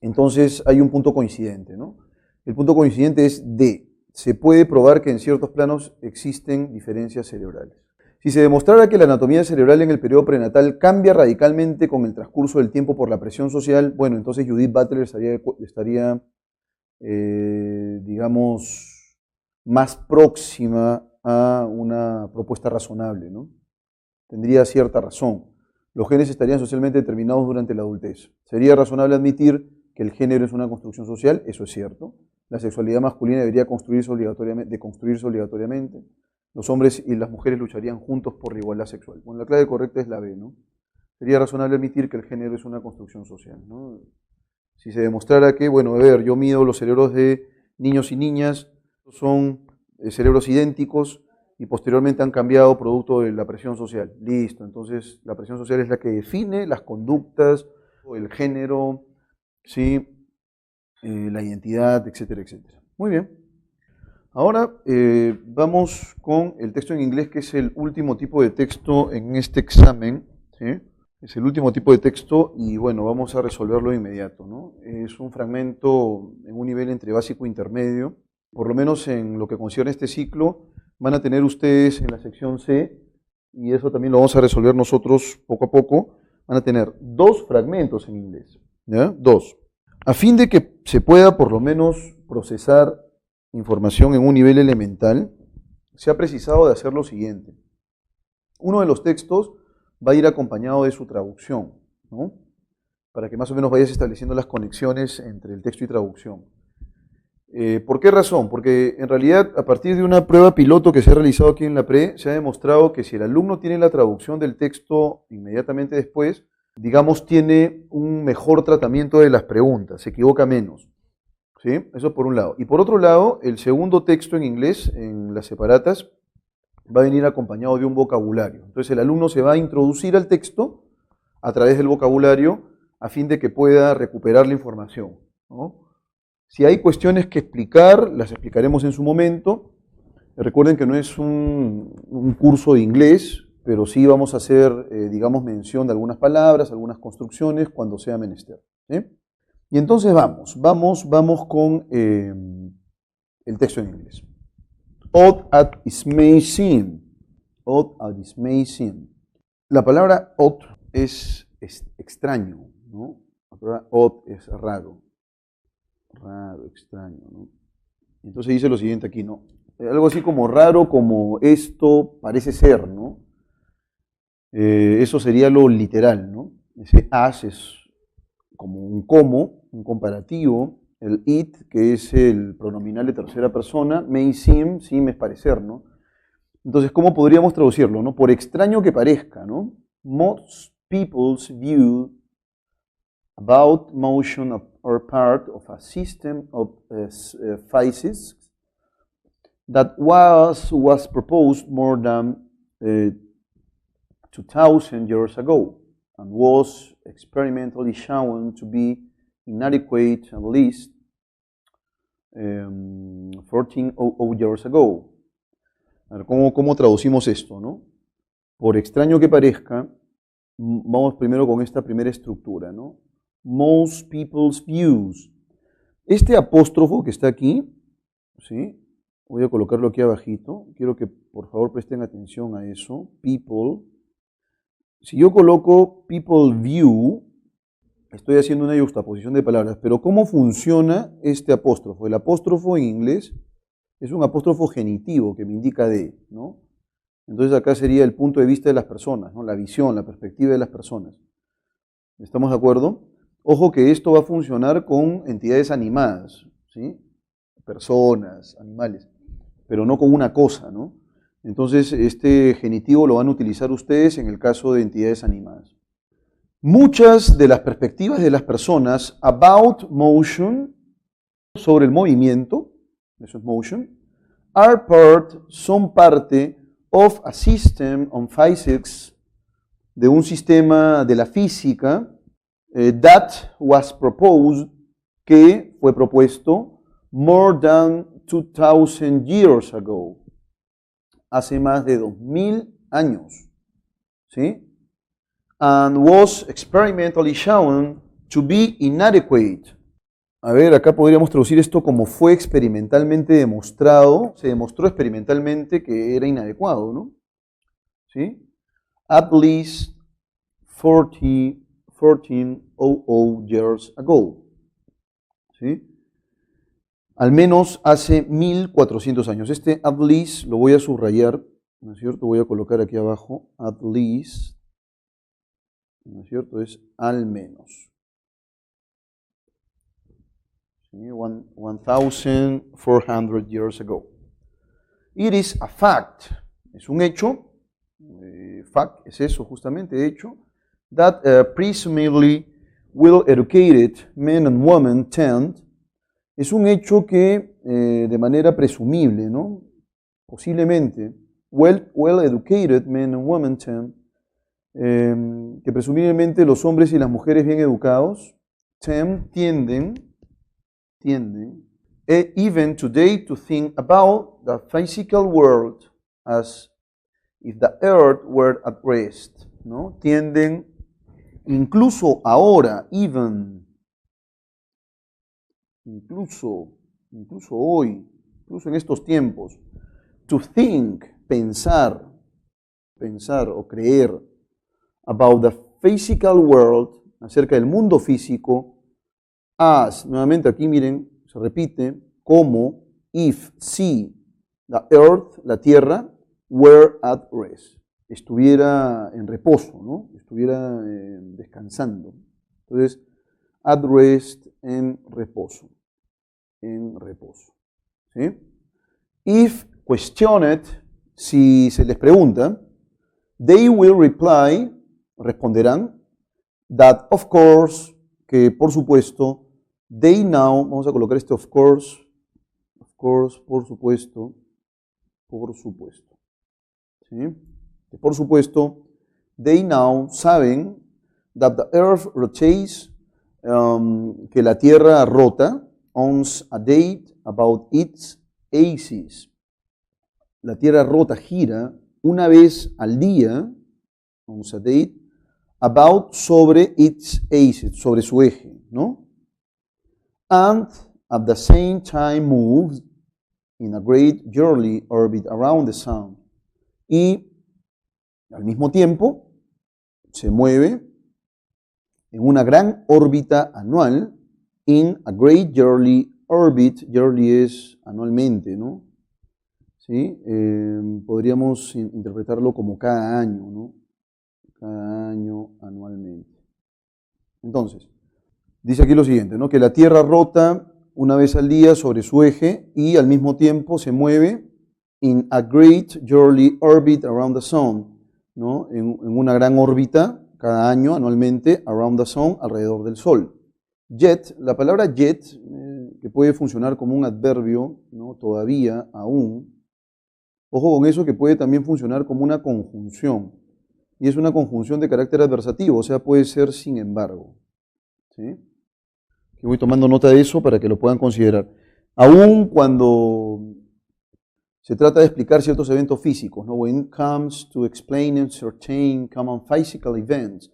Entonces hay un punto coincidente, ¿no? El punto coincidente es D. Se puede probar que en ciertos planos existen diferencias cerebrales. Si se demostrara que la anatomía cerebral en el periodo prenatal cambia radicalmente con el transcurso del tiempo por la presión social, bueno, entonces Judith Butler estaría digamos, más próxima a una propuesta razonable, ¿no? Tendría cierta razón. Los genes estarían socialmente determinados durante la adultez. Sería razonable admitir que el género es una construcción social, eso es cierto. La sexualidad masculina debería construirse obligatoriamente. Los hombres y las mujeres lucharían juntos por la igualdad sexual. Bueno, la clave correcta es la B, ¿no? Sería razonable admitir que el género es una construcción social, ¿no? Si se demostrara que, bueno, a ver, yo mido los cerebros de niños y niñas, son cerebros idénticos y posteriormente han cambiado producto de la presión social. Listo, entonces la presión social es la que define las conductas, el género, ¿sí? La identidad, etcétera, etcétera. Muy bien. Ahora vamos con el texto en inglés, que es el último tipo de texto en este examen, ¿sí? Es el último tipo de texto y bueno, vamos a resolverlo de inmediato, ¿no? Es un fragmento en un nivel entre básico e intermedio. Por lo menos en lo que concierne a este ciclo, van a tener ustedes en la sección C, y eso también lo vamos a resolver nosotros poco a poco, van a tener 2 fragmentos en inglés, ¿ya? 2. A fin de que se pueda por lo menos procesar información en un nivel elemental, se ha precisado de hacer lo siguiente. Uno de los textos va a ir acompañado de su traducción, ¿no? Para que más o menos vayas estableciendo las conexiones entre el texto y traducción. ¿Por qué razón? Porque en realidad, a partir de una prueba piloto que se ha realizado aquí en la PRE, se ha demostrado que si el alumno tiene la traducción del texto inmediatamente después, digamos, tiene un mejor tratamiento de las preguntas, se equivoca menos, ¿sí? Eso por un lado. Y por otro lado, el segundo texto en inglés, en las separatas, va a venir acompañado de un vocabulario. Entonces el alumno se va a introducir al texto a través del vocabulario a fin de que pueda recuperar la información, ¿no? Si hay cuestiones que explicar, las explicaremos en su momento. Recuerden que no es un curso de inglés, pero sí vamos a hacer, digamos, mención de algunas palabras, algunas construcciones cuando sea menester, ¿sí? Y entonces vamos con el texto en inglés. Odd as it may seem. Odd as it may seem. La palabra odd es extraño, ¿no? La palabra odd es raro. Raro, extraño, ¿no? Entonces dice lo siguiente aquí, ¿no? Algo así como raro, como esto parece ser, ¿no? Eso sería lo literal, ¿no? Ese as es como un como, un comparativo. El it, que es el pronominal de tercera persona, may seem, seem es parecer, ¿no? Entonces, ¿cómo podríamos traducirlo, no? Por extraño que parezca, ¿no? Most people's view about motion are part of a system of physics that was proposed more than 2000 years ago. and was experimentally shown to be inadequate at least 1400 years ago. A ver, ¿cómo traducimos esto, no? Por extraño que parezca, vamos primero con esta primera estructura, ¿no? Most people's views. Este apóstrofo que está aquí, ¿sí? Voy a colocarlo aquí abajito. Quiero que por favor presten atención a eso. People. Si yo coloco people view, estoy haciendo una yuxtaposición de palabras, pero ¿cómo funciona este apóstrofo? El apóstrofo en inglés es un apóstrofo genitivo que me indica de, ¿no? Entonces acá sería el punto de vista de las personas, ¿no? La visión, la perspectiva de las personas. ¿Estamos de acuerdo? Ojo que esto va a funcionar con entidades animadas, ¿sí? Personas, animales, pero no con una cosa, ¿no? Entonces este genitivo lo van a utilizar ustedes en el caso de entidades animadas. Muchas de las perspectivas de las personas about motion, sobre el movimiento, eso es motion, son parte of a system on physics, de un sistema de la física, that was proposed, que fue propuesto more than 2000 years ago, hace más de 2000 años, ¿sí? And was experimentally shown to be inadequate. A ver, acá podríamos traducir esto como fue experimentalmente demostrado, se demostró experimentalmente que era inadecuado, ¿no? ¿Sí? At least 1400 years ago. ¿Sí? Al menos hace 1400 años. Este at least lo voy a subrayar, ¿no es cierto? Voy a colocar aquí abajo, at least, ¿no es cierto? Es al menos. 1400 years ago. It is a fact, es un hecho, fact es eso justamente, hecho, that presumably well-educated men and women tend, es un hecho que de manera presumible, ¿no? Posiblemente, well-educated men and women tend, que presumiblemente los hombres y las mujeres bien educados tienden, even today, to think about the physical world as if the earth were at rest, ¿no? Tienden, incluso ahora, incluso hoy, incluso en estos tiempos, to think, pensar o creer about the physical world, acerca del mundo físico, as, nuevamente aquí miren, se repite, como, if, si, the earth, la tierra, were at rest, estuviera en reposo, ¿no? Estuviera descansando. Entonces, at rest, en reposo, ¿sí? If questioned, si se les pregunta, they will reply, responderán, that of course, que por supuesto, they now, vamos a colocar este of course, por supuesto, ¿sí? Que por supuesto, they now saben that the earth rotates, que la tierra rota, on a date about its axis. La tierra rota, gira, una vez al día, on a date, about, sobre its axis, sobre su eje, ¿no? And at the same time moves in a great yearly orbit around the sun. Y al mismo tiempo se mueve en una gran órbita anual, in a great yearly orbit, yearly es anualmente, ¿no? ¿Sí? Podríamos interpretarlo como cada año, ¿no? Cada año, anualmente. Entonces, dice aquí lo siguiente, ¿no? Que la Tierra rota una vez al día sobre su eje y al mismo tiempo se mueve in a great yearly orbit around the sun, ¿no? En una gran órbita cada año, anualmente, around the sun, alrededor del Sol. Yet, la palabra yet, que puede funcionar como un adverbio, ¿no? Todavía, aún. Ojo con eso, que puede también funcionar como una conjunción. y es una conjunción de carácter adversativo, o sea, puede ser sin embargo. ¿Sí? Y voy tomando nota de eso para que lo puedan considerar. Aún cuando se trata de explicar ciertos eventos físicos, ¿no? When it comes to explaining certain common physical events.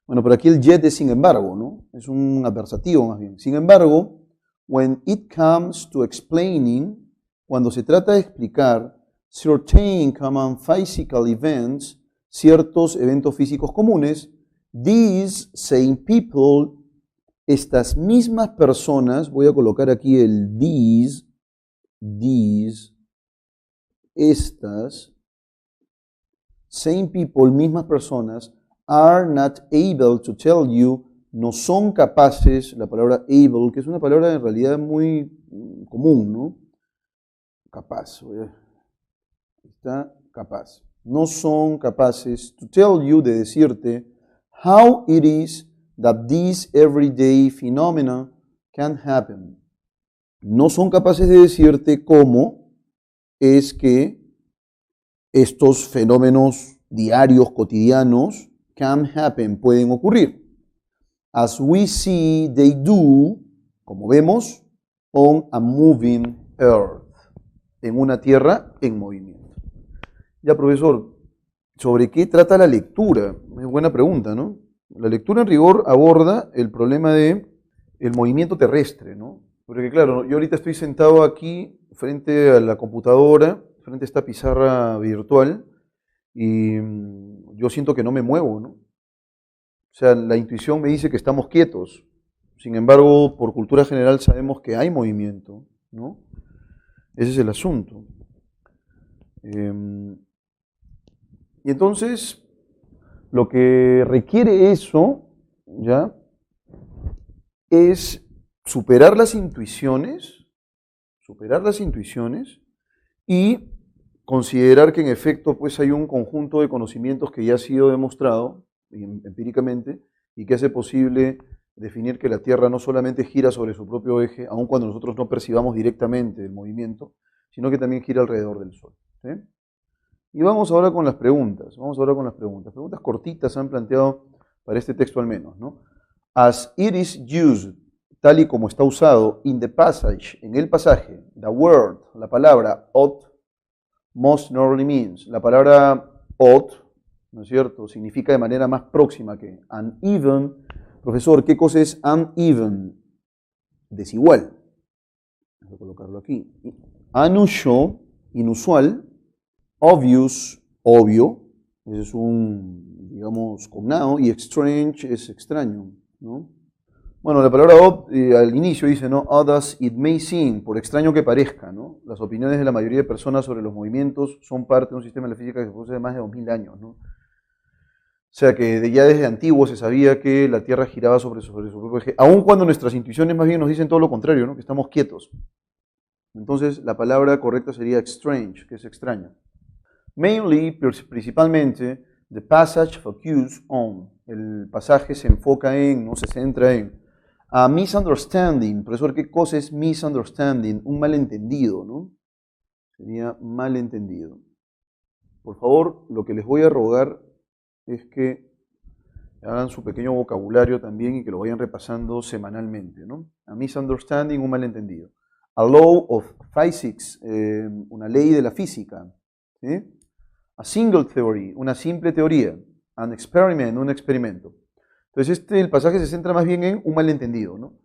Bueno, pero aquí el yet es sin embargo, ¿no? Es un adversativo más bien. Sin embargo, when it comes to explaining, cuando se trata de explicar certain common physical events, ciertos eventos físicos comunes, these same people, estas mismas personas, voy a colocar aquí el these, estas, same people, mismas personas, are not able to tell you, no son capaces, la palabra able, que es una palabra en realidad muy común, ¿no? Capaz, está capaz. No son capaces to tell you, de decirte, how it is that these everyday phenomena can happen. No son capaces de decirte cómo es que estos fenómenos diarios, cotidianos, can happen, pueden ocurrir. As we see they do, como vemos, on a moving earth, en una tierra en movimiento. Ya, profesor, ¿sobre qué trata la lectura? Es buena pregunta, ¿no? La lectura en rigor aborda el problema de el movimiento terrestre, ¿no? Porque claro, yo ahorita estoy sentado aquí frente a la computadora, frente a esta pizarra virtual, y yo siento que no me muevo, ¿no? O sea, la intuición me dice que estamos quietos. Sin embargo, por cultura general sabemos que hay movimiento, ¿no? Ese es el asunto. Y entonces, lo que requiere eso, ¿ya? Es superar las intuiciones y considerar que en efecto pues hay un conjunto de conocimientos que ya ha sido demostrado empíricamente y que hace posible definir que la Tierra no solamente gira sobre su propio eje, aun cuando nosotros no percibamos directamente el movimiento, sino que también gira alrededor del Sol. ¿Sí? Y vamos ahora con las preguntas. Preguntas cortitas se han planteado para este texto al menos, ¿no? As it is used, tal y como está usado, in the passage, en el pasaje, the word, la palabra ought, most normally means. La palabra ought, ¿no es cierto?, significa de manera más próxima que uneven. Profesor, ¿qué cosa es uneven? Desigual. Voy a colocarlo aquí. Unusual, inusual. Obvious, obvio. Ese es un, digamos, cognado. Y strange es extraño, ¿no? Bueno, la palabra odd al inicio dice, ¿no? Odd as it may seem, por extraño que parezca, ¿no? Las opiniones de la mayoría de personas sobre los movimientos son parte de un sistema de la física que se produce de más de 2000 años, ¿no? O sea que ya desde antiguo se sabía que la Tierra giraba sobre su propio eje, aun cuando nuestras intuiciones más bien nos dicen todo lo contrario, ¿no? Que estamos quietos. Entonces la palabra correcta sería strange, que es extraño. Mainly, principalmente, the passage focuses on. El pasaje se enfoca en, no se centra en. A misunderstanding. Profesor, ¿qué cosa es misunderstanding? Un malentendido, ¿no? Sería malentendido. Por favor, lo que les voy a rogar es que hagan su pequeño vocabulario también y que lo vayan repasando semanalmente, ¿no? A misunderstanding, un malentendido. A law of physics, una ley de la física, ¿sí? A single theory, una simple teoría. An experiment, un experimento. Entonces el pasaje se centra más bien en un malentendido, ¿no?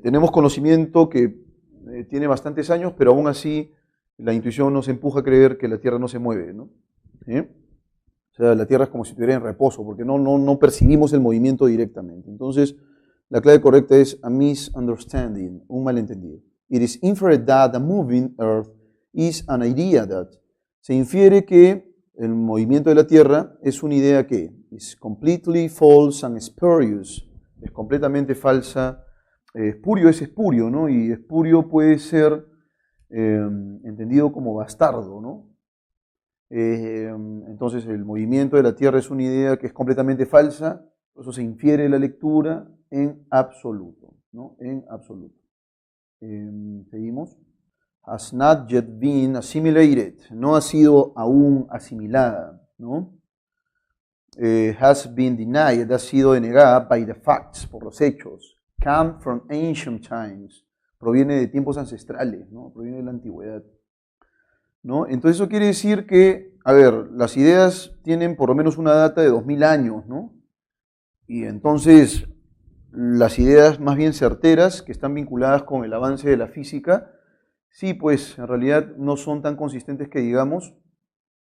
Tenemos conocimiento que tiene bastantes años, pero aún así la intuición nos empuja a creer que la Tierra no se mueve, ¿no? ¿Sí? O sea, la Tierra es como si estuviera en reposo, porque no percibimos el movimiento directamente. Entonces, la clave correcta es a misunderstanding, un malentendido. It is inferred that a moving earth is an idea that. Se infiere que el movimiento de la Tierra es una idea que is completely false and spurious. Es completamente falsa. Espurio es espurio, ¿no? Y espurio puede ser entendido como bastardo, ¿no? Entonces el movimiento de la Tierra es una idea que es completamente falsa, por eso se infiere la lectura en absoluto, ¿no? En absoluto. Seguimos. Has not yet been assimilated, no ha sido aún asimilada, ¿no? has been denied, ha sido denegada by the facts, por los hechos. Come from ancient times, proviene de tiempos ancestrales, ¿no? Proviene de la antigüedad, ¿no? Entonces eso quiere decir que, a ver, las ideas tienen por lo menos una data de 2000 años, ¿no? Y entonces las ideas más bien certeras, que están vinculadas con el avance de la física, sí, pues en realidad no son tan consistentes que digamos,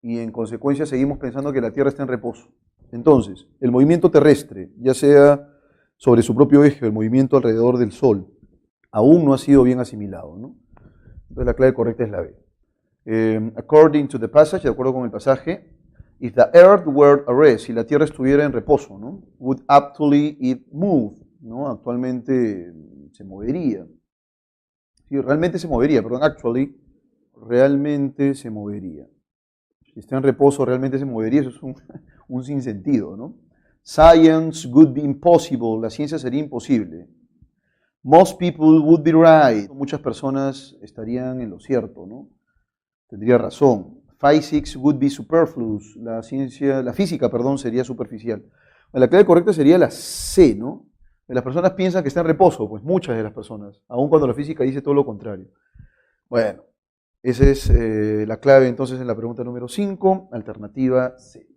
y en consecuencia seguimos pensando que la Tierra está en reposo. Entonces, el movimiento terrestre, ya sea sobre su propio eje o el movimiento alrededor del Sol, aún no ha sido bien asimilado, ¿no? Entonces la clave correcta es la B. According to the passage, de acuerdo con el pasaje, if the earth were at rest, si la Tierra estuviera en reposo, ¿no? Would actually it move, ¿no? Actualmente se movería. Sí, realmente se movería, perdón, actually, realmente se movería. Si está en reposo, realmente se movería, eso es un sinsentido, ¿no? Science would be impossible, la ciencia sería imposible. Most people would be right, muchas personas estarían en lo cierto, ¿no? Tendría razón. Physics would be superfluous, la física, perdón, sería superficial. La clave correcta sería la C, ¿no? Las personas piensan que está en reposo, pues muchas de las personas, aun cuando la física dice todo lo contrario. Bueno, esa es la clave entonces en la pregunta número 5, alternativa C.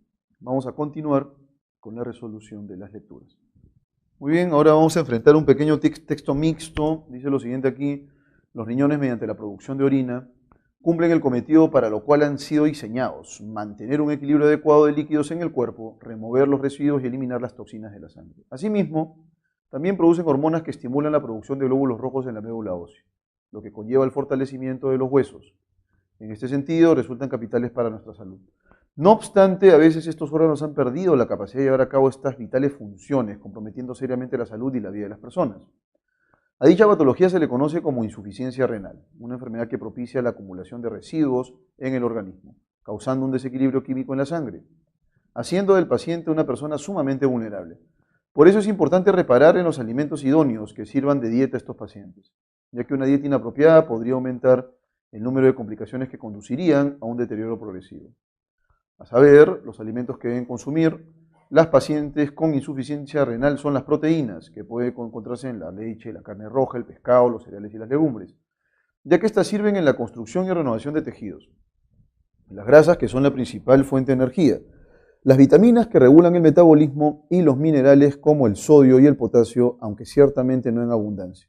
Vamos a continuar con la resolución de las lecturas. Muy bien, ahora vamos a enfrentar un pequeño texto mixto. Dice lo siguiente aquí: los riñones mediante la producción de orina cumplen el cometido para lo cual han sido diseñados: mantener un equilibrio adecuado de líquidos en el cuerpo, remover los residuos y eliminar las toxinas de la sangre. Asimismo, también producen hormonas que estimulan la producción de glóbulos rojos en la médula ósea, lo que conlleva el fortalecimiento de los huesos. En este sentido, resultan capitales para nuestra salud. No obstante, a veces estos órganos han perdido la capacidad de llevar a cabo estas vitales funciones, comprometiendo seriamente la salud y la vida de las personas. A dicha patología se le conoce como insuficiencia renal, una enfermedad que propicia la acumulación de residuos en el organismo, causando un desequilibrio químico en la sangre, haciendo del paciente una persona sumamente vulnerable. Por eso es importante reparar en los alimentos idóneos que sirvan de dieta a estos pacientes, ya que una dieta inapropiada podría aumentar el número de complicaciones que conducirían a un deterioro progresivo. A saber, los alimentos que deben consumir las pacientes con insuficiencia renal son las proteínas, que pueden encontrarse en la leche, la carne roja, el pescado, los cereales y las legumbres, ya que estas sirven en la construcción y renovación de tejidos. Las grasas, que son la principal fuente de energía, las vitaminas que regulan el metabolismo y los minerales como el sodio y el potasio, aunque ciertamente no en abundancia.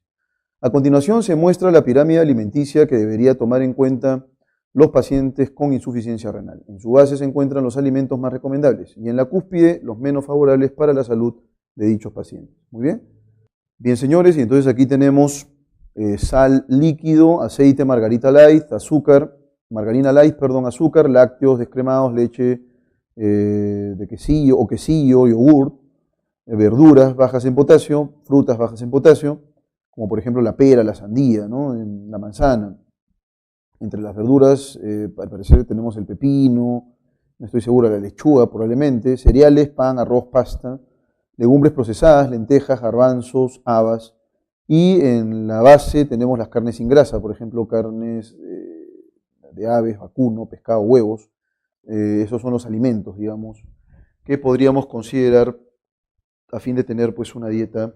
A continuación se muestra la pirámide alimenticia que debería tomar en cuenta los pacientes con insuficiencia renal. En su base se encuentran los alimentos más recomendables y en la cúspide los menos favorables para la salud de dichos pacientes. Muy bien. Bien, señores, y entonces aquí tenemos sal líquido, aceite, margarina light, azúcar, azúcar, lácteos descremados, leche de quesillo o quesillo, yogur, verduras bajas en potasio, frutas bajas en potasio, como por ejemplo la pera, la sandía, ¿no? La manzana. Entre las verduras, al parecer tenemos el pepino, no estoy seguro, la lechuga probablemente, cereales, pan, arroz, pasta, legumbres procesadas, lentejas, garbanzos, habas, y en la base tenemos las carnes sin grasa, por ejemplo, carnes de aves, vacuno, pescado, huevos. Esos son los alimentos, digamos, que podríamos considerar a fin de tener pues una dieta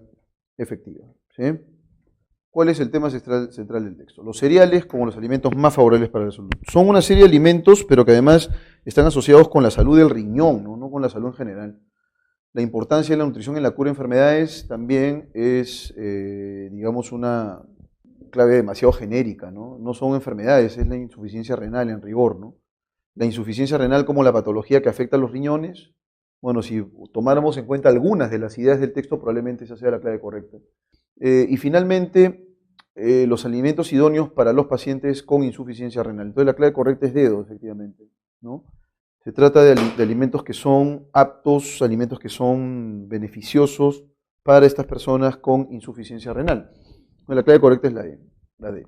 efectiva, ¿sí? ¿Cuál es el tema central del texto? Los cereales como los alimentos más favorables para la salud. Son una serie de alimentos, pero que además están asociados con la salud del riñón, no con la salud en general. La importancia de la nutrición en la cura de enfermedades también es, digamos, una clave demasiado genérica, ¿no? No son enfermedades, es la insuficiencia renal en rigor, ¿no? La insuficiencia renal como la patología que afecta a los riñones. Bueno, si tomáramos en cuenta algunas de las ideas del texto, probablemente esa sea la clave correcta. Y finalmente, los alimentos idóneos para los pacientes con insuficiencia renal. Entonces la clave correcta es dedo, efectivamente, ¿no? Se trata de alimentos que son aptos, alimentos que son beneficiosos para estas personas con insuficiencia renal. Entonces, la clave correcta es la D.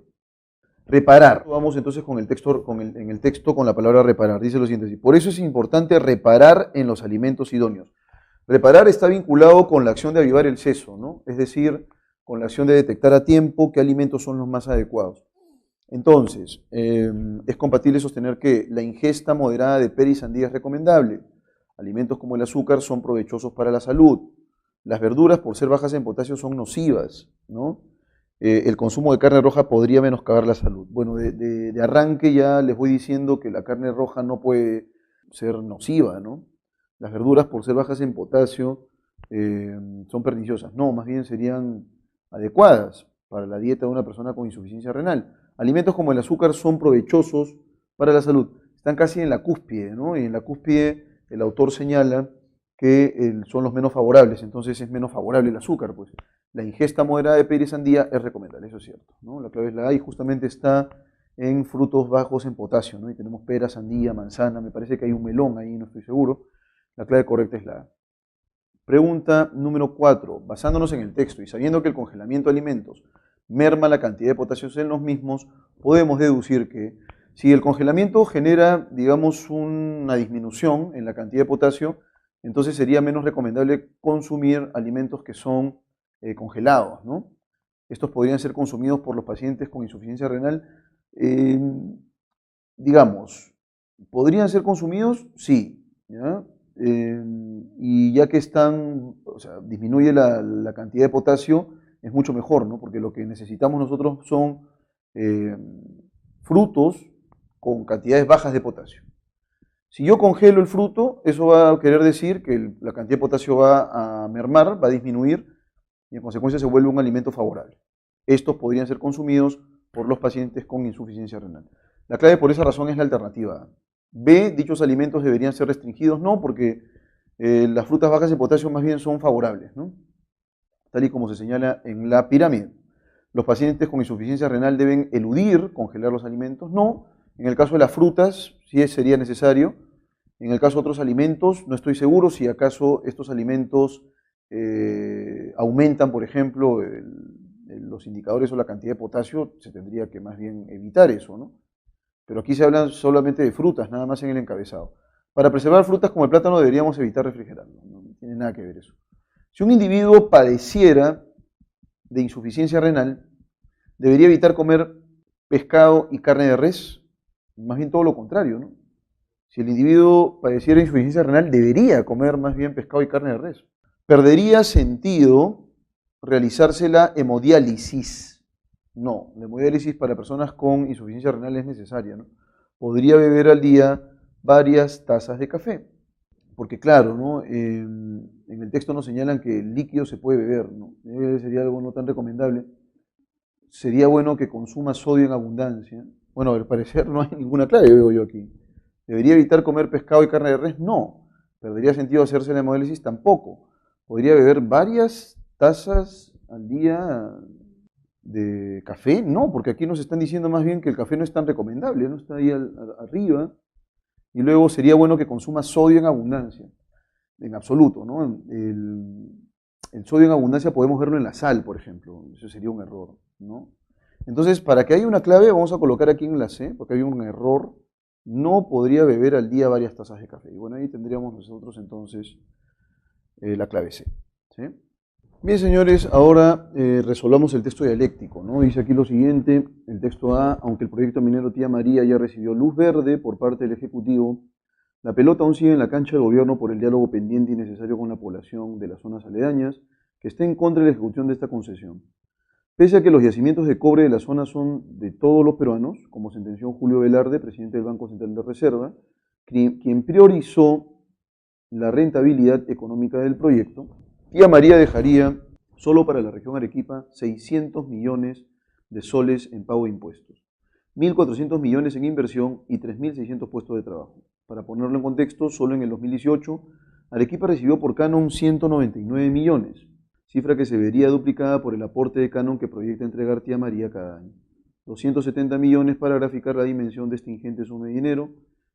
Reparar. Vamos entonces con el texto, en el texto con la palabra reparar. Dice lo siguiente: por eso es importante reparar en los alimentos idóneos. Reparar está vinculado con la acción de avivar el seso, ¿no? Es decir, con la acción de detectar a tiempo qué alimentos son los más adecuados. Entonces, es compatible sostener que la ingesta moderada de pera y sandía es recomendable, Alimentos como el azúcar son provechosos para la salud. Las verduras, por ser bajas en potasio, son nocivas, ¿no? El consumo de carne roja podría menoscabar la salud. Bueno, de arranque ya les voy diciendo que la carne roja no puede ser nociva, ¿no? Las verduras, por ser bajas en potasio, son perniciosas. No, más bien serían adecuadas para la dieta de una persona con insuficiencia renal. Alimentos como el azúcar son provechosos para la salud. Están casi en la cúspide, ¿no? Y en la cúspide el autor señala que son los menos favorables, entonces es menos favorable el azúcar, pues. La ingesta moderada de pera y sandía es recomendable, eso es cierto, ¿no? La clave es la A y justamente está en frutos bajos en potasio, ¿no? Y tenemos pera, sandía, manzana, me parece que hay un melón ahí, no estoy seguro. La clave correcta es la A. Pregunta número 4. Basándonos en el texto y sabiendo que el congelamiento de alimentos merma la cantidad de potasio en los mismos, podemos deducir que si el congelamiento genera, digamos, una disminución en la cantidad de potasio, entonces sería menos recomendable consumir alimentos que son congelados, ¿no? Estos podrían ser consumidos por los pacientes con insuficiencia renal. Eh, digamos, ¿podrían ser consumidos? Sí, ¿ya? Y ya que están, o sea, disminuye la cantidad de potasio, es mucho mejor, ¿no? Porque lo que necesitamos nosotros son frutos con cantidades bajas de potasio. Si yo congelo el fruto, eso va a querer decir que la cantidad de potasio va a mermar, va a disminuir y en consecuencia se vuelve un alimento favorable. Estos podrían ser consumidos por los pacientes con insuficiencia renal. La clave por esa razón es la alternativa A. B, dichos alimentos deberían ser restringidos, no, porque las frutas bajas en potasio más bien son favorables, ¿no? Tal y como se señala en la pirámide. Los pacientes con insuficiencia renal deben eludir congelar los alimentos, no. En el caso de las frutas, sí sería necesario. En el caso de otros alimentos, no estoy seguro si acaso estos alimentos aumentan, por ejemplo, los indicadores o la cantidad de potasio, se tendría que más bien evitar eso, ¿no? Pero aquí se habla solamente de frutas, nada más en el encabezado. Para preservar frutas como el plátano deberíamos evitar refrigerarlo, no tiene nada que ver eso. Si un individuo padeciera de insuficiencia renal, debería evitar comer pescado y carne de res, más bien todo lo contrario, ¿no? Si el individuo padeciera de insuficiencia renal, debería comer más bien pescado y carne de res. ¿Perdería sentido realizarse la hemodiálisis? No, la hemodiálisis para personas con insuficiencia renal es necesaria, ¿no? Podría beber al día varias tazas de café, porque claro, ¿no? En el texto nos señalan que el líquido se puede beber, ¿no? Sería algo no tan recomendable. Sería bueno que consuma sodio en abundancia. Bueno, al parecer no hay ninguna clave, veo yo aquí. ¿Debería evitar comer pescado y carne de res? No. ¿Perdería sentido hacerse la hemodiálisis? Tampoco. ¿Podría beber varias tazas al día de café? No, porque aquí nos están diciendo más bien que el café no es tan recomendable, no está ahí arriba. Y luego sería bueno que consuma sodio en abundancia, en absoluto, ¿no? El sodio en abundancia podemos verlo en la sal, por ejemplo, eso sería un error, ¿no? Entonces, para que haya una clave, vamos a colocar aquí en la C, porque hay un error, no podría beber al día varias tazas de café. Y bueno, ahí tendríamos nosotros entonces la clave C, ¿sí? Bien, señores, ahora resolvamos el texto dialéctico, ¿no? Dice aquí lo siguiente, el texto A: aunque el proyecto minero Tía María ya recibió luz verde por parte del Ejecutivo, la pelota aún sigue en la cancha del gobierno por el diálogo pendiente y necesario con la población de las zonas aledañas, que está en contra de la ejecución de esta concesión. Pese a que los yacimientos de cobre de la zona son de todos los peruanos, como sentenció Julio Velarde, presidente del Banco Central de Reserva, quien priorizó la rentabilidad económica del proyecto, Tía María dejaría solo para la región Arequipa 600 millones de soles en pago de impuestos, 1.400 millones en inversión y 3.600 puestos de trabajo. Para ponerlo en contexto, solo en el 2018 Arequipa recibió por canon 199 millones, cifra que se vería duplicada por el aporte de canon que proyecta entregar Tía María cada año. 270 millones para graficar la dimensión de esta ingente suma de dinero.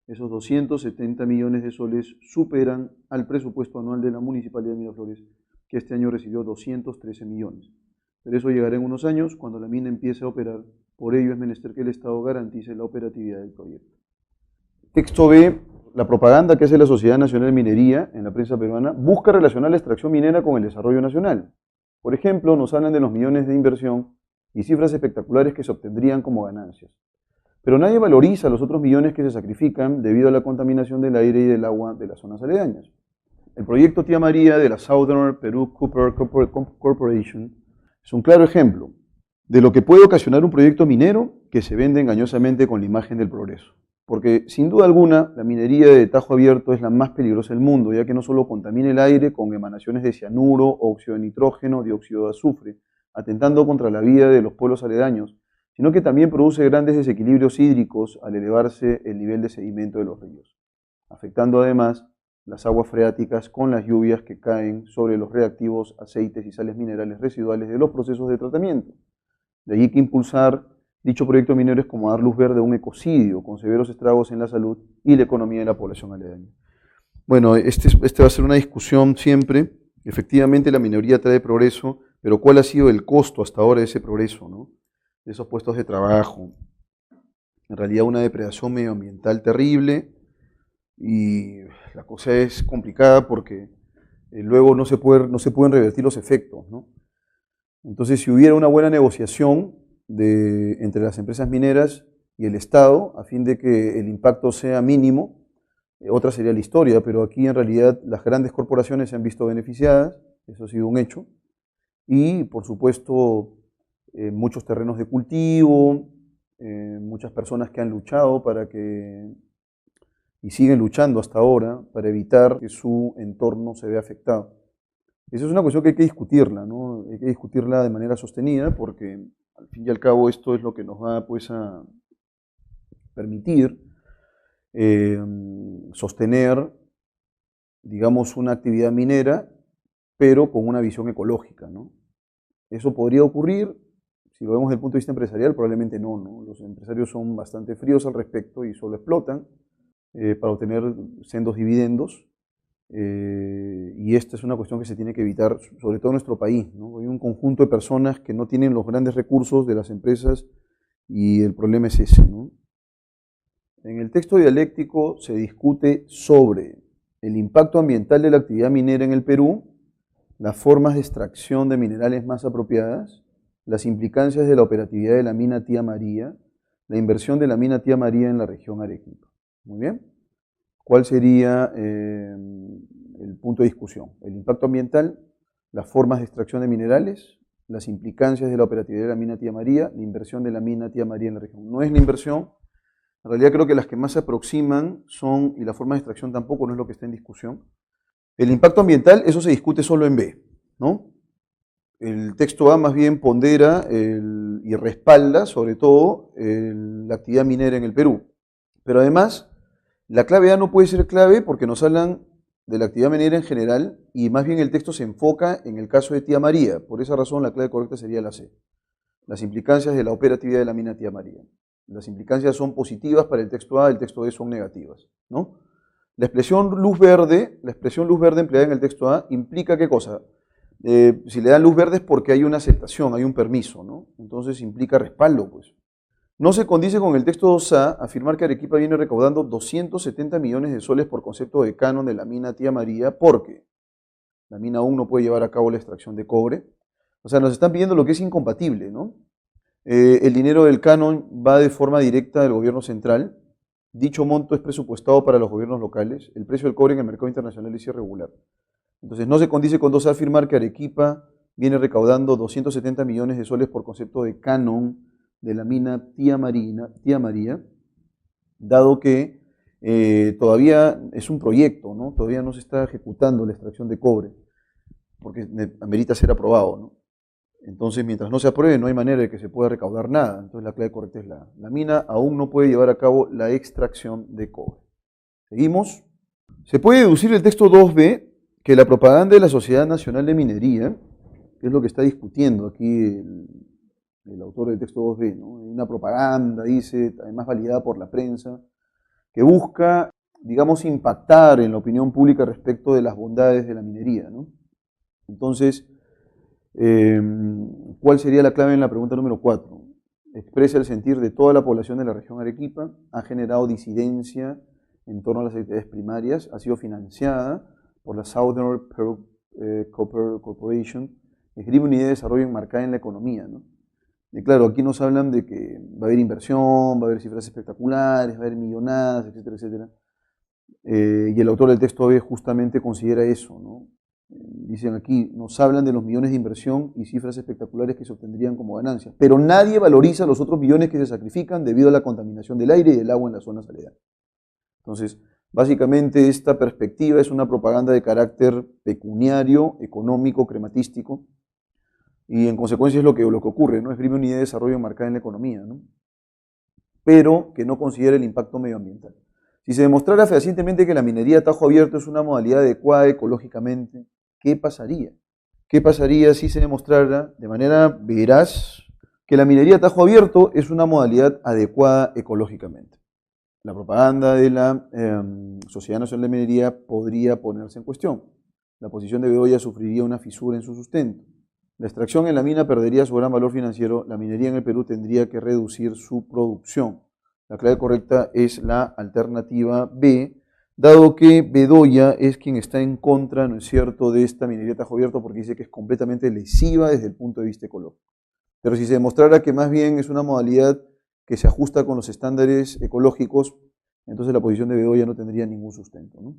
Esos 270 millones de soles superan al presupuesto anual de la Municipalidad de Miraflores, que este año recibió 213 millones. Pero eso llegará en unos años cuando la mina empiece a operar. Por ello es menester que el Estado garantice la operatividad del proyecto. Texto B. La propaganda que hace la Sociedad Nacional de Minería en la prensa peruana busca relacionar la extracción minera con el desarrollo nacional. Por ejemplo, nos hablan de los millones de inversión y cifras espectaculares que se obtendrían como ganancias. pero nadie valoriza los otros millones que se sacrifican debido a la contaminación del aire y del agua de las zonas aledañas. El proyecto Tía María de la Southern Peru Copper Corporation es un claro ejemplo de lo que puede ocasionar un proyecto minero que se vende engañosamente con la imagen del progreso. Porque sin duda alguna la minería de tajo abierto es la más peligrosa del mundo, ya que no solo contamina el aire con emanaciones de cianuro, óxido de nitrógeno, dióxido de azufre, atentando contra la vida de los pueblos aledaños, sino que también produce grandes desequilibrios hídricos al elevarse el nivel de sedimento de los ríos, afectando además las aguas freáticas con las lluvias que caen sobre los reactivos, aceites y sales minerales residuales de los procesos de tratamiento. De allí que impulsar dicho proyecto minero es como dar luz verde a un ecocidio con severos estragos en la salud y la economía de la población aledaña. Bueno, este va a ser una discusión siempre. Efectivamente la minería trae progreso, pero ¿cuál ha sido el costo hasta ahora de ese progreso, ¿no? De esos puestos de trabajo? En realidad una depredación medioambiental terrible y la cosa es complicada porque luego no se pueden revertir los efectos, ¿no? Entonces, si hubiera una buena negociación entre las empresas mineras y el Estado, a fin de que el impacto sea mínimo, otra sería la historia, pero aquí en realidad las grandes corporaciones se han visto beneficiadas, eso ha sido un hecho, y por supuesto muchos terrenos de cultivo, muchas personas que han luchado y siguen luchando hasta ahora para evitar que su entorno se vea afectado. Esa es una cuestión que hay que discutirla, ¿no? Hay que discutirla de manera sostenida porque al fin y al cabo esto es lo que nos va pues, a permitir sostener, digamos, una actividad minera, pero con una visión ecológica, ¿no? Eso podría ocurrir, si lo vemos desde el punto de vista empresarial, probablemente no, ¿no? Los empresarios son bastante fríos al respecto y solo explotan para obtener sendos dividendos. Y esta es una cuestión que se tiene que evitar, sobre todo en nuestro país, ¿no? Hay un conjunto de personas que no tienen los grandes recursos de las empresas y el problema es ese, ¿no? En el texto dialéctico se discute sobre el impacto ambiental de la actividad minera en el Perú, las formas de extracción de minerales más apropiadas, las implicancias de la operatividad de la mina Tía María, la inversión de la mina Tía María en la región Arequipa. Muy bien. ¿Cuál sería el punto de discusión? El impacto ambiental, las formas de extracción de minerales, las implicancias de la operatividad de la mina Tía María, la inversión de la mina Tía María en la región. No es la inversión, en realidad creo que las que más se aproximan son, y la forma de extracción tampoco no es lo que está en discusión. El impacto ambiental, eso se discute solo en B, ¿no? El texto A más bien pondera y respalda, sobre todo, la actividad minera en el Perú. Pero además, la clave A no puede ser clave porque nos hablan de la actividad minera en general y más bien el texto se enfoca en el caso de Tía María. Por esa razón la clave correcta sería la C. Las implicancias de la operatividad de la mina Tía María. Las implicancias son positivas para el texto A, el texto B son negativas, ¿no? La expresión luz verde empleada en el texto A implica ¿qué cosa? Si le dan luz verde es porque hay una aceptación, hay un permiso, ¿no? Entonces implica respaldo, pues. No se condice con el texto 2A afirmar que Arequipa viene recaudando 270 millones de soles por concepto de canon de la mina Tía María porque la mina aún no puede llevar a cabo la extracción de cobre. O sea, nos están pidiendo lo que es incompatible, ¿no? El dinero del canon va de forma directa del gobierno central. Dicho monto es presupuestado para los gobiernos locales. El precio del cobre en el mercado internacional es irregular. Entonces, no se condice con 2A afirmar que Arequipa viene recaudando 270 millones de soles por concepto de canon de la mina Tía María, dado que todavía es un proyecto, ¿no? Todavía no se está ejecutando la extracción de cobre, porque amerita ser aprobado, ¿no? Entonces, mientras no se apruebe, no hay manera de que se pueda recaudar nada. Entonces, la clave correcta es la mina aún no puede llevar a cabo la extracción de cobre. ¿Seguimos? Se puede deducir del texto 2b que la propaganda de la Sociedad Nacional de Minería, que es lo que está discutiendo aquí el autor del texto 2b, ¿no? Una propaganda, dice, además validada por la prensa, que busca, digamos, impactar en la opinión pública respecto de las bondades de la minería, ¿no? Entonces, ¿cuál sería la clave en la pregunta número 4? Expresa el sentir de toda la población de la región Arequipa, ha generado disidencia en torno a las actividades primarias, ha sido financiada por la Southern Peru Copper Corporation, escribe una idea de desarrollo enmarcada en la economía, ¿no? Y claro, aquí nos hablan de que va a haber inversión, va a haber cifras espectaculares, va a haber millonadas, etcétera, etcétera. Y el autor del texto B justamente considera eso, ¿no? Dicen aquí, nos hablan de los millones de inversión y cifras espectaculares que se obtendrían como ganancias, pero nadie valoriza los otros millones que se sacrifican debido a la contaminación del aire y del agua en las zonas aledañas. Entonces, básicamente esta perspectiva es una propaganda de carácter pecuniario, económico, crematístico, y en consecuencia es lo que ocurre, ¿no? Esgrime una idea de desarrollo enmarcada en la economía, ¿no? Pero que no considera el impacto medioambiental. Si se demostrara fehacientemente que la minería a tajo abierto es una modalidad adecuada ecológicamente, ¿qué pasaría? ¿Qué pasaría si se demostrara de manera veraz que la minería a tajo abierto es una modalidad adecuada ecológicamente? La propaganda de la Sociedad Nacional de Minería podría ponerse en cuestión. La posición de Bedoya sufriría una fisura en su sustento. La extracción en la mina perdería su gran valor financiero. La minería en el Perú tendría que reducir su producción. La clave correcta es la alternativa B, dado que Bedoya es quien está en contra, ¿no es cierto?, de esta minería a tajo abierto porque dice que es completamente lesiva desde el punto de vista ecológico. Pero si se demostrara que más bien es una modalidad que se ajusta con los estándares ecológicos, entonces la posición de Bedoya no tendría ningún sustento, ¿no?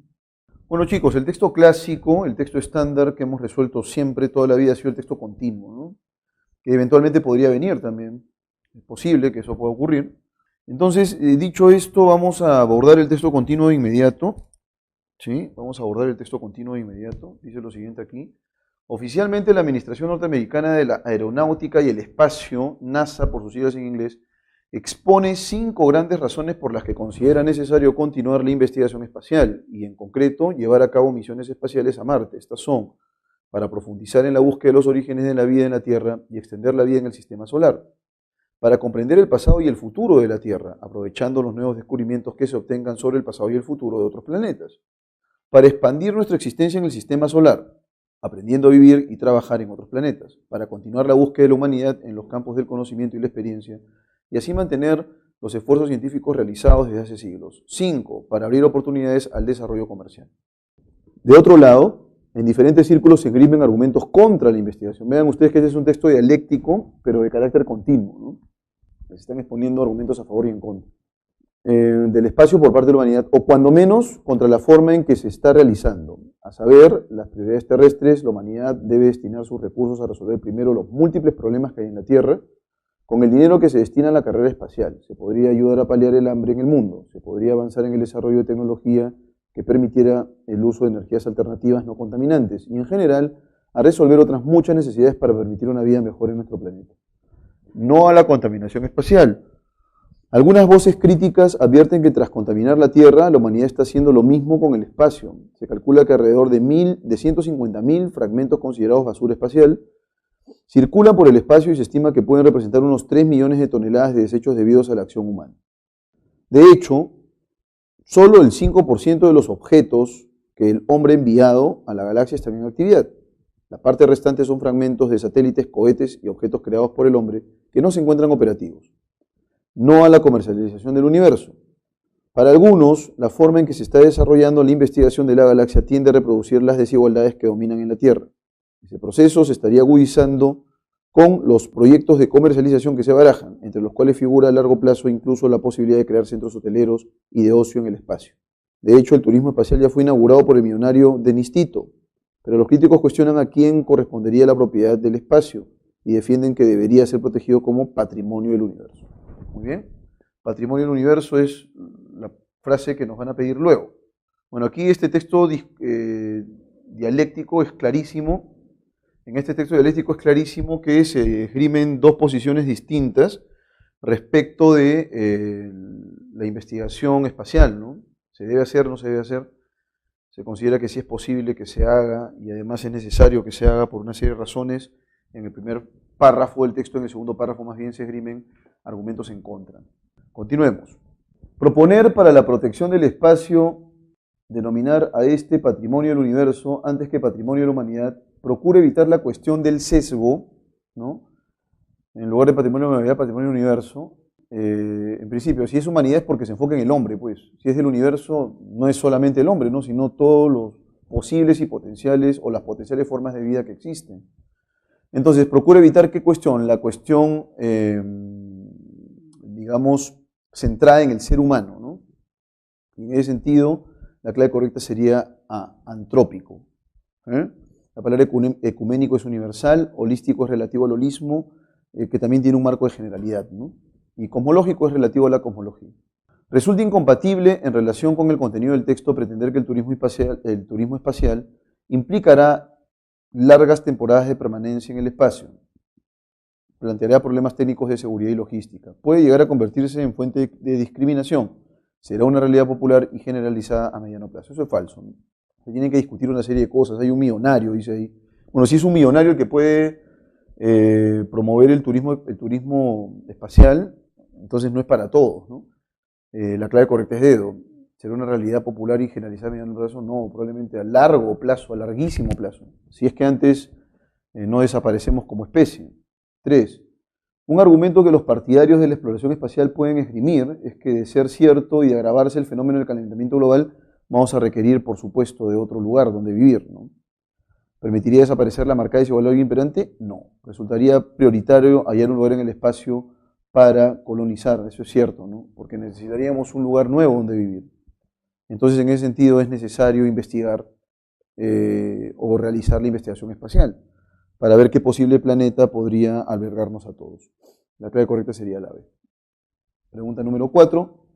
Bueno, chicos, el texto clásico, el texto estándar que hemos resuelto siempre, toda la vida, ha sido el texto continuo, ¿no? Que eventualmente podría venir también. Es posible que eso pueda ocurrir. Entonces, dicho esto, vamos a abordar el texto continuo de inmediato. ¿Sí? Vamos a abordar el texto continuo de inmediato. Dice lo siguiente aquí. Oficialmente, la Administración Norteamericana de la Aeronáutica y el Espacio, NASA por sus siglas en inglés, expone 5 grandes razones por las que considera necesario continuar la investigación espacial y, en concreto, llevar a cabo misiones espaciales a Marte. Estas son: para profundizar en la búsqueda de los orígenes de la vida en la Tierra y extender la vida en el sistema solar; para comprender el pasado y el futuro de la Tierra, aprovechando los nuevos descubrimientos que se obtengan sobre el pasado y el futuro de otros planetas; para expandir nuestra existencia en el sistema solar, aprendiendo a vivir y trabajar en otros planetas; para continuar la búsqueda de la humanidad en los campos del conocimiento y la experiencia, y así mantener los esfuerzos científicos realizados desde hace siglos. 5. Para abrir oportunidades al desarrollo comercial. De otro lado, en diferentes círculos se esgrimen argumentos contra la investigación. Vean ustedes que este es un texto dialéctico, pero de carácter continuo, ¿no? Se están exponiendo argumentos a favor y en contra del espacio por parte de la humanidad, o cuando menos contra la forma en que se está realizando. A saber, las prioridades terrestres, la humanidad debe destinar sus recursos a resolver primero los múltiples problemas que hay en la Tierra. Con el dinero que se destina a la carrera espacial, se podría ayudar a paliar el hambre en el mundo, se podría avanzar en el desarrollo de tecnología que permitiera el uso de energías alternativas no contaminantes y, en general, a resolver otras muchas necesidades para permitir una vida mejor en nuestro planeta. No a la contaminación espacial. Algunas voces críticas advierten que tras contaminar la Tierra, la humanidad está haciendo lo mismo con el espacio. Se calcula que alrededor de 150.000 fragmentos considerados basura espacial circulan por el espacio y se estima que pueden representar unos 3 millones de toneladas de desechos debidos a la acción humana. De hecho, solo el 5% de los objetos que el hombre ha enviado a la galaxia están en actividad. La parte restante son fragmentos de satélites, cohetes y objetos creados por el hombre que no se encuentran operativos. No a la comercialización del universo. Para algunos, la forma en que se está desarrollando la investigación de la galaxia tiende a reproducir las desigualdades que dominan en la Tierra. Ese proceso se estaría agudizando con los proyectos de comercialización que se barajan, entre los cuales figura a largo plazo incluso la posibilidad de crear centros hoteleros y de ocio en el espacio. De hecho, el turismo espacial ya fue inaugurado por el millonario Denis Tito, pero los críticos cuestionan a quién correspondería la propiedad del espacio y defienden que debería ser protegido como patrimonio del universo. Muy bien, patrimonio del universo es la frase que nos van a pedir luego. Bueno, aquí este texto dialéctico es clarísimo. En este texto dialéctico es clarísimo que se esgrimen 2 posiciones distintas respecto de la investigación espacial, ¿no? ¿Se debe hacer, no se debe hacer? Se considera que sí es posible que se haga y además es necesario que se haga por una serie de razones. En el primer párrafo del texto, en el segundo párrafo más bien se esgrimen argumentos en contra. Continuemos. Proponer para la protección del espacio denominar a este patrimonio del universo antes que patrimonio de la humanidad procura evitar la cuestión del sesgo, ¿no? En lugar de patrimonio de la humanidad, patrimonio del universo. En principio, si es humanidad es porque se enfoca en el hombre, pues. Si es del universo, no es solamente el hombre, ¿no? Sino todos los posibles y potenciales o las potenciales formas de vida que existen. Entonces, procura evitar qué cuestión, la cuestión, digamos, centrada en el ser humano, ¿no? Y en ese sentido, la clave correcta sería A, antrópico. La palabra ecuménico es universal, holístico es relativo al holismo, que también tiene un marco de generalidad, ¿no? Y cosmológico es relativo a la cosmología. Resulta incompatible en relación con el contenido del texto pretender que el turismo espacial implicará largas temporadas de permanencia en el espacio. Planteará problemas técnicos de seguridad y logística. Puede llegar a convertirse en fuente de discriminación. Será una realidad popular y generalizada a mediano plazo. Eso es falso, ¿no? Se tienen que discutir una serie de cosas. Hay un millonario, dice ahí. Bueno, si es un millonario el que puede promover el turismo espacial, entonces no es para todos, ¿no? La clave correcta es dedo. ¿Será una realidad popular y generalizada a mediano plazo? No, probablemente a largo plazo, a larguísimo plazo. Si es que antes no desaparecemos como especie. 3. Un argumento que los partidarios de la exploración espacial pueden esgrimir es que, de ser cierto y de agravarse el fenómeno del calentamiento global, vamos a requerir, por supuesto, de otro lugar donde vivir, ¿no? ¿Permitiría desaparecer la marcada desigualdad imperante? No. Resultaría prioritario hallar un lugar en el espacio para colonizar, eso es cierto, ¿no? Porque necesitaríamos un lugar nuevo donde vivir. Entonces, en ese sentido, es necesario investigar o realizar la investigación espacial para ver qué posible planeta podría albergarnos a todos. La clave correcta sería la B. Pregunta número 4.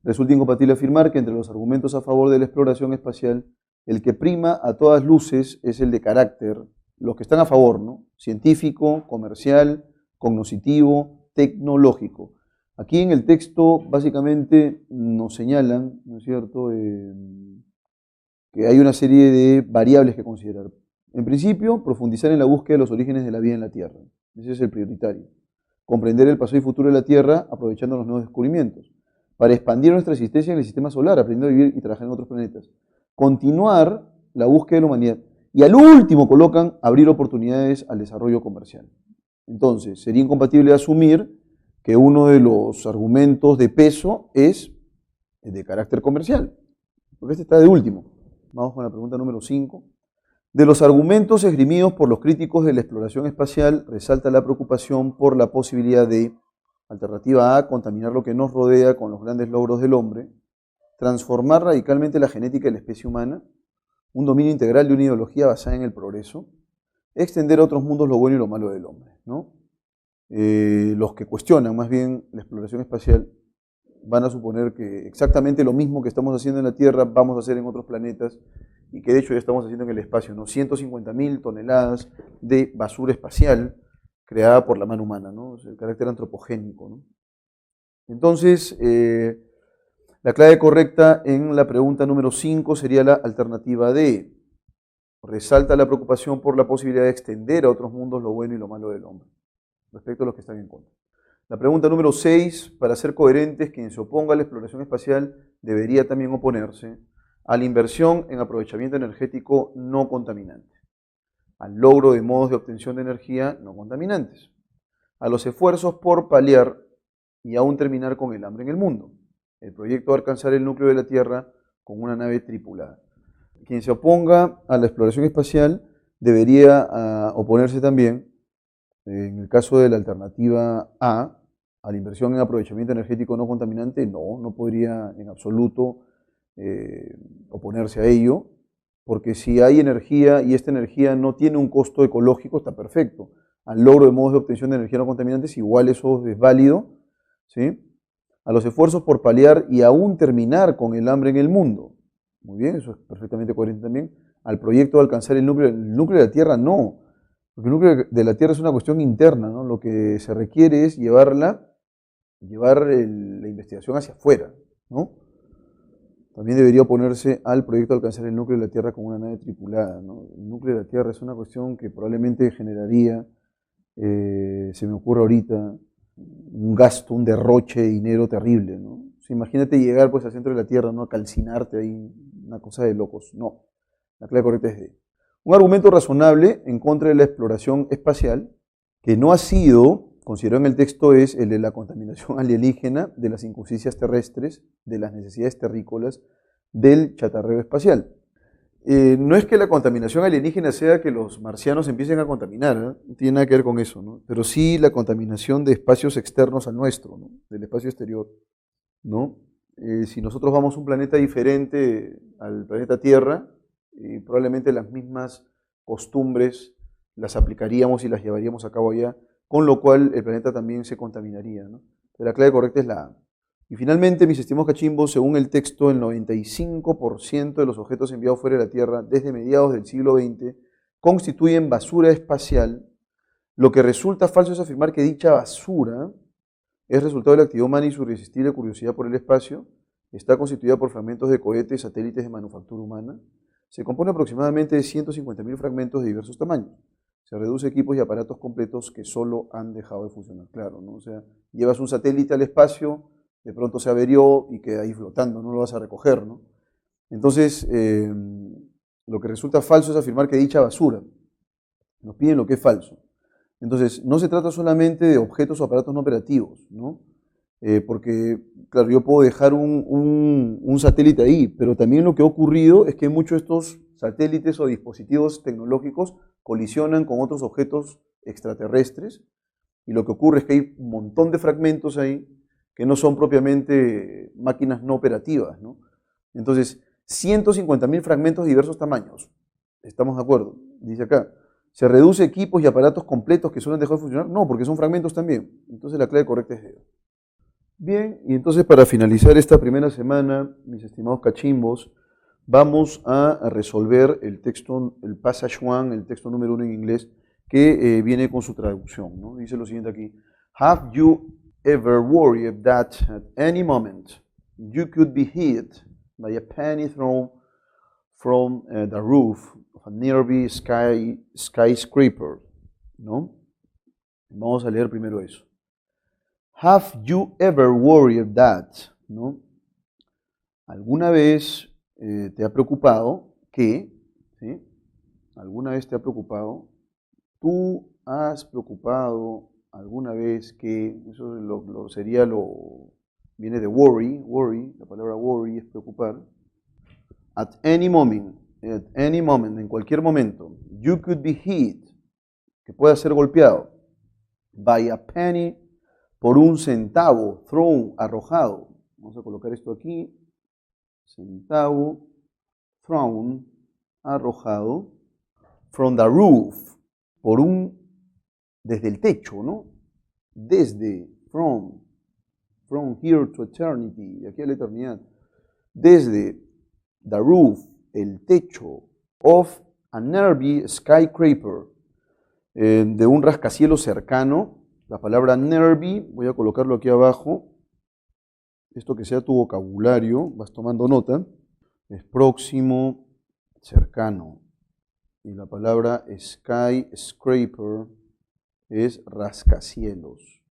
Resulta incompatible afirmar que entre los argumentos a favor de la exploración espacial, el que prima a todas luces es el de carácter, los que están a favor, ¿no? Científico, comercial, cognoscitivo, tecnológico. Aquí en el texto básicamente nos señalan, ¿no es cierto?, que hay una serie de variables que considerar. En principio, profundizar en la búsqueda de los orígenes de la vida en la Tierra. Ese es el prioritario. Comprender el pasado y futuro de la Tierra aprovechando los nuevos descubrimientos. Para expandir nuestra existencia en el sistema solar, aprendiendo a vivir y trabajar en otros planetas. Continuar la búsqueda de la humanidad. Y al último colocan abrir oportunidades al desarrollo comercial. Entonces, sería incompatible asumir que uno de los argumentos de peso es de carácter comercial. Porque este está de último. Vamos con la pregunta número 5. De los argumentos esgrimidos por los críticos de la exploración espacial, resalta la preocupación por la posibilidad de, alternativa A, contaminar lo que nos rodea con los grandes logros del hombre, transformar radicalmente la genética de la especie humana, un dominio integral de una ideología basada en el progreso, extender a otros mundos lo bueno y lo malo del hombre, ¿no? Los que cuestionan más bien la exploración espacial van a suponer que exactamente lo mismo que estamos haciendo en la Tierra vamos a hacer en otros planetas y que de hecho ya estamos haciendo en el espacio, ¿no? 150.000 toneladas de basura espacial creada por la mano humana, ¿no? Es el carácter antropogénico, ¿no? Entonces, la clave correcta en la pregunta número 5 sería la alternativa D. Resalta la preocupación por la posibilidad de extender a otros mundos lo bueno y lo malo del hombre, respecto a los que están en contra. La pregunta número 6, para ser coherentes, quien se oponga a la exploración espacial debería también oponerse a la inversión en aprovechamiento energético no contaminante, al logro de modos de obtención de energía no contaminantes, a los esfuerzos por paliar y aún terminar con el hambre en el mundo, el proyecto de alcanzar el núcleo de la Tierra con una nave tripulada. Quien se oponga a la exploración espacial debería oponerse también, en el caso de la alternativa A, a la inversión en aprovechamiento energético no contaminante. No podría en absoluto oponerse a ello, porque si hay energía y esta energía no tiene un costo ecológico, está perfecto. Al logro de modos de obtención de energía no contaminantes, igual eso es válido, ¿sí? A los esfuerzos por paliar y aún terminar con el hambre en el mundo. Muy bien, eso es perfectamente coherente también. Al proyecto de alcanzar el núcleo de la Tierra, no. Porque el núcleo de la Tierra es una cuestión interna, ¿no? Lo que se requiere es llevar la investigación hacia afuera, ¿no? También debería oponerse al proyecto de alcanzar el núcleo de la Tierra con una nave tripulada, ¿no? El núcleo de la Tierra es una cuestión que probablemente generaría, se me ocurre ahorita, un gasto, un derroche de dinero terrible, ¿no? O sea, imagínate llegar pues al centro de la Tierra, ¿no? A calcinarte ahí, una cosa de locos. No, la clave correcta es D. Un argumento razonable en contra de la exploración espacial, que no ha sido considerado en el texto, es el de la contaminación alienígena, de las injusticias terrestres, de las necesidades terrícolas, del chatarreo espacial. No es que la contaminación alienígena sea que los marcianos empiecen a contaminar, ¿eh? No tiene nada que ver con eso, ¿no? Pero sí la contaminación de espacios externos al nuestro, ¿no? Del espacio exterior, ¿no? Si nosotros vamos a un planeta diferente al planeta Tierra, probablemente las mismas costumbres las aplicaríamos y las llevaríamos a cabo allá, con lo cual el planeta también se contaminaría, ¿no? Pero la clave correcta es la A. Y finalmente, mis estimados cachimbos, según el texto, el 95% de los objetos enviados fuera de la Tierra desde mediados del siglo XX constituyen basura espacial. Lo que resulta falso es afirmar que dicha basura es resultado de la actividad humana y su irresistible curiosidad por el espacio. Está constituida por fragmentos de cohetes, satélites de manufactura humana. Se compone aproximadamente de 150.000 fragmentos de diversos tamaños. Se reduce equipos y aparatos completos que solo han dejado de funcionar. Claro, ¿no? O sea, llevas un satélite al espacio, de pronto se averió y queda ahí flotando, no lo vas a recoger, ¿no? Entonces, lo que resulta falso es afirmar que dicha basura. Nos piden lo que es falso. Entonces, no se trata solamente de objetos o aparatos no operativos, ¿no? Porque, claro, yo puedo dejar un satélite ahí, pero también lo que ha ocurrido es que muchos de estos satélites o dispositivos tecnológicos colisionan con otros objetos extraterrestres, y lo que ocurre es que hay un montón de fragmentos ahí que no son propiamente máquinas no operativas, ¿no? Entonces, 150.000 fragmentos de diversos tamaños, ¿estamos de acuerdo? Dice acá. ¿Se reduce equipos y aparatos completos que solo han dejado de funcionar? No, porque son fragmentos también. Entonces la clave correcta es D. Bien, y entonces para finalizar esta primera semana, mis estimados cachimbos, vamos a resolver el texto, el Passage 1, el texto número 1 en inglés, que viene con su traducción, ¿no? Dice lo siguiente aquí. Have you ever worried that at any moment you could be hit by a penny thrown from the roof of a nearby skyscraper? ¿No? Vamos a leer primero eso. Have you ever worried that? ¿No? ¿Alguna vez te ha preocupado que? ¿Sí? ¿Alguna vez te ha preocupado? ¿Tú has preocupado alguna vez que? Eso viene de worry, la palabra worry es preocupar. At any moment, en cualquier momento, you could be hit, que pueda ser golpeado, by a penny, por un centavo, thrown, arrojado. Vamos a colocar esto aquí, centavo, thrown, arrojado, from the roof, desde el techo, ¿no? Desde, from here to eternity, de aquí a la eternidad, desde the roof, el techo, of a nearby skyscraper, de un rascacielos cercano. La palabra nearby, voy a colocarlo aquí abajo, esto que sea tu vocabulario, vas tomando nota, es próximo, cercano. Y la palabra skyscraper es rascacielos.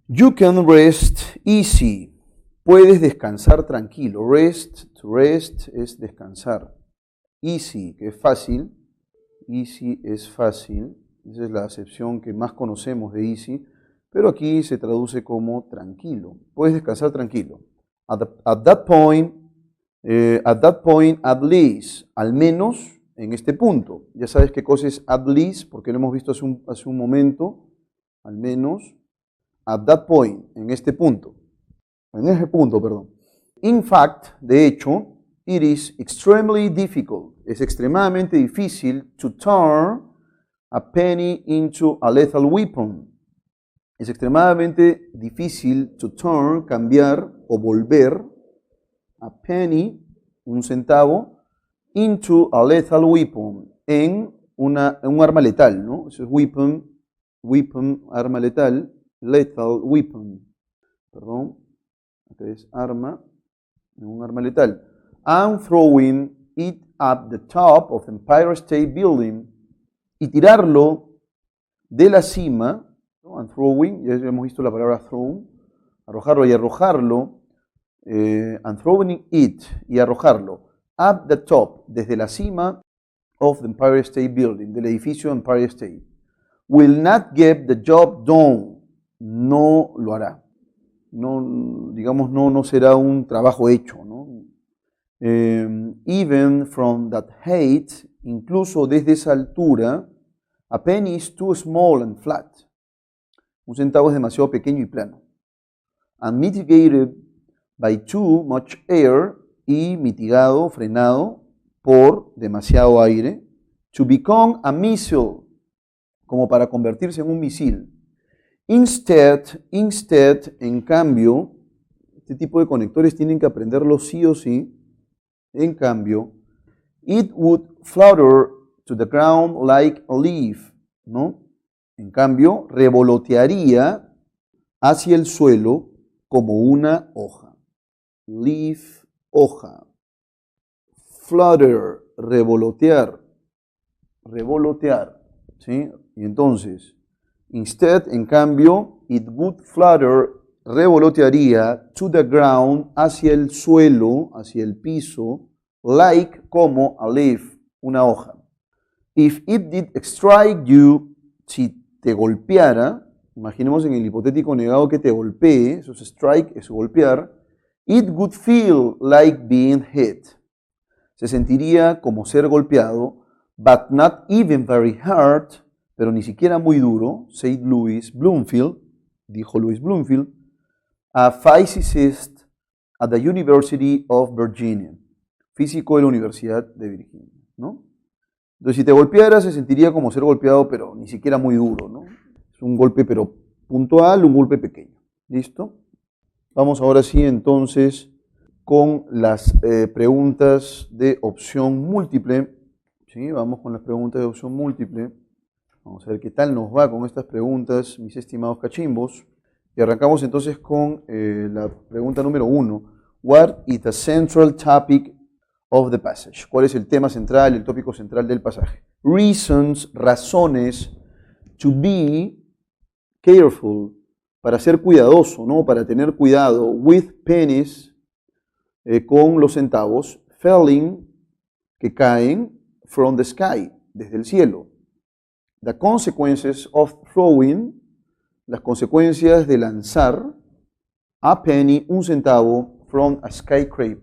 You can rest easy. Puedes descansar tranquilo. To rest es descansar. Easy, que es fácil. Easy es fácil. Esa es la acepción que más conocemos de easy. Pero aquí se traduce como tranquilo. Puedes descansar tranquilo. At that point, at least. Al menos en este punto. Ya sabes qué cosa es at least, porque lo hemos visto hace un momento. Al menos. At that point, en este punto. En ese punto, perdón. In fact, de hecho, it is extremely difficult. Es extremadamente difícil to turn a penny into a lethal weapon. Es extremadamente difícil to turn, cambiar o volver a penny, un centavo, into a lethal weapon, en un arma letal, ¿no? Eso es weapon, arma letal, lethal weapon, perdón. Acá es arma, un arma letal. And throwing it at the top of the Empire State Building, y tirarlo de la cima, ¿no? And throwing, ya hemos visto la palabra throw, arrojarlo y arrojarlo, and throwing it, y arrojarlo, at the top, desde la cima of the Empire State Building, del edificio Empire State, will not get the job done, no lo hará. No, digamos, no será un trabajo hecho, ¿no? Even from that height, incluso desde esa altura, a penny is too small and flat. Un centavo es demasiado pequeño y plano. And mitigated by too much air, y mitigado, frenado por demasiado aire, to become a missile, como para convertirse en un misil. Instead, en cambio, este tipo de conectores tienen que aprenderlo sí o sí. En cambio, it would flutter to the ground like a leaf, ¿no? En cambio, revolotearía hacia el suelo como una hoja. Leaf, hoja. Flutter, revolotear. Revolotear, ¿sí? Y entonces, instead, en cambio, it would flutter, revolotearía to the ground, hacia el suelo, hacia el piso, like, como a leaf, una hoja. If it did strike you, si te golpeara, imaginemos en el hipotético negado que te golpee, eso es strike, es golpear, it would feel like being hit. Se sentiría como ser golpeado, but not even very hard, pero ni siquiera muy duro, said Louis Bloomfield, dijo Louis Bloomfield, a physicist at the University of Virginia, físico de la Universidad de Virginia, ¿no? Entonces, si te golpeara, se sentiría como ser golpeado, pero ni siquiera muy duro, ¿no? Es un golpe, pero puntual, un golpe pequeño. ¿Listo? Vamos ahora sí, entonces, con las preguntas de opción múltiple. ¿Sí? Vamos con las preguntas de opción múltiple. Vamos a ver qué tal nos va con estas preguntas, mis estimados cachimbos. Y arrancamos entonces con la pregunta número 1. What is the central topic of the passage? ¿Cuál es el tema central, el tópico central del pasaje? Reasons, razones, to be careful, para ser cuidadoso, ¿no? Para tener cuidado, with pennies, con los centavos, falling, que caen, from the sky, desde el cielo. The consequences of throwing, las consecuencias de lanzar a penny, un centavo, from a skyscraper,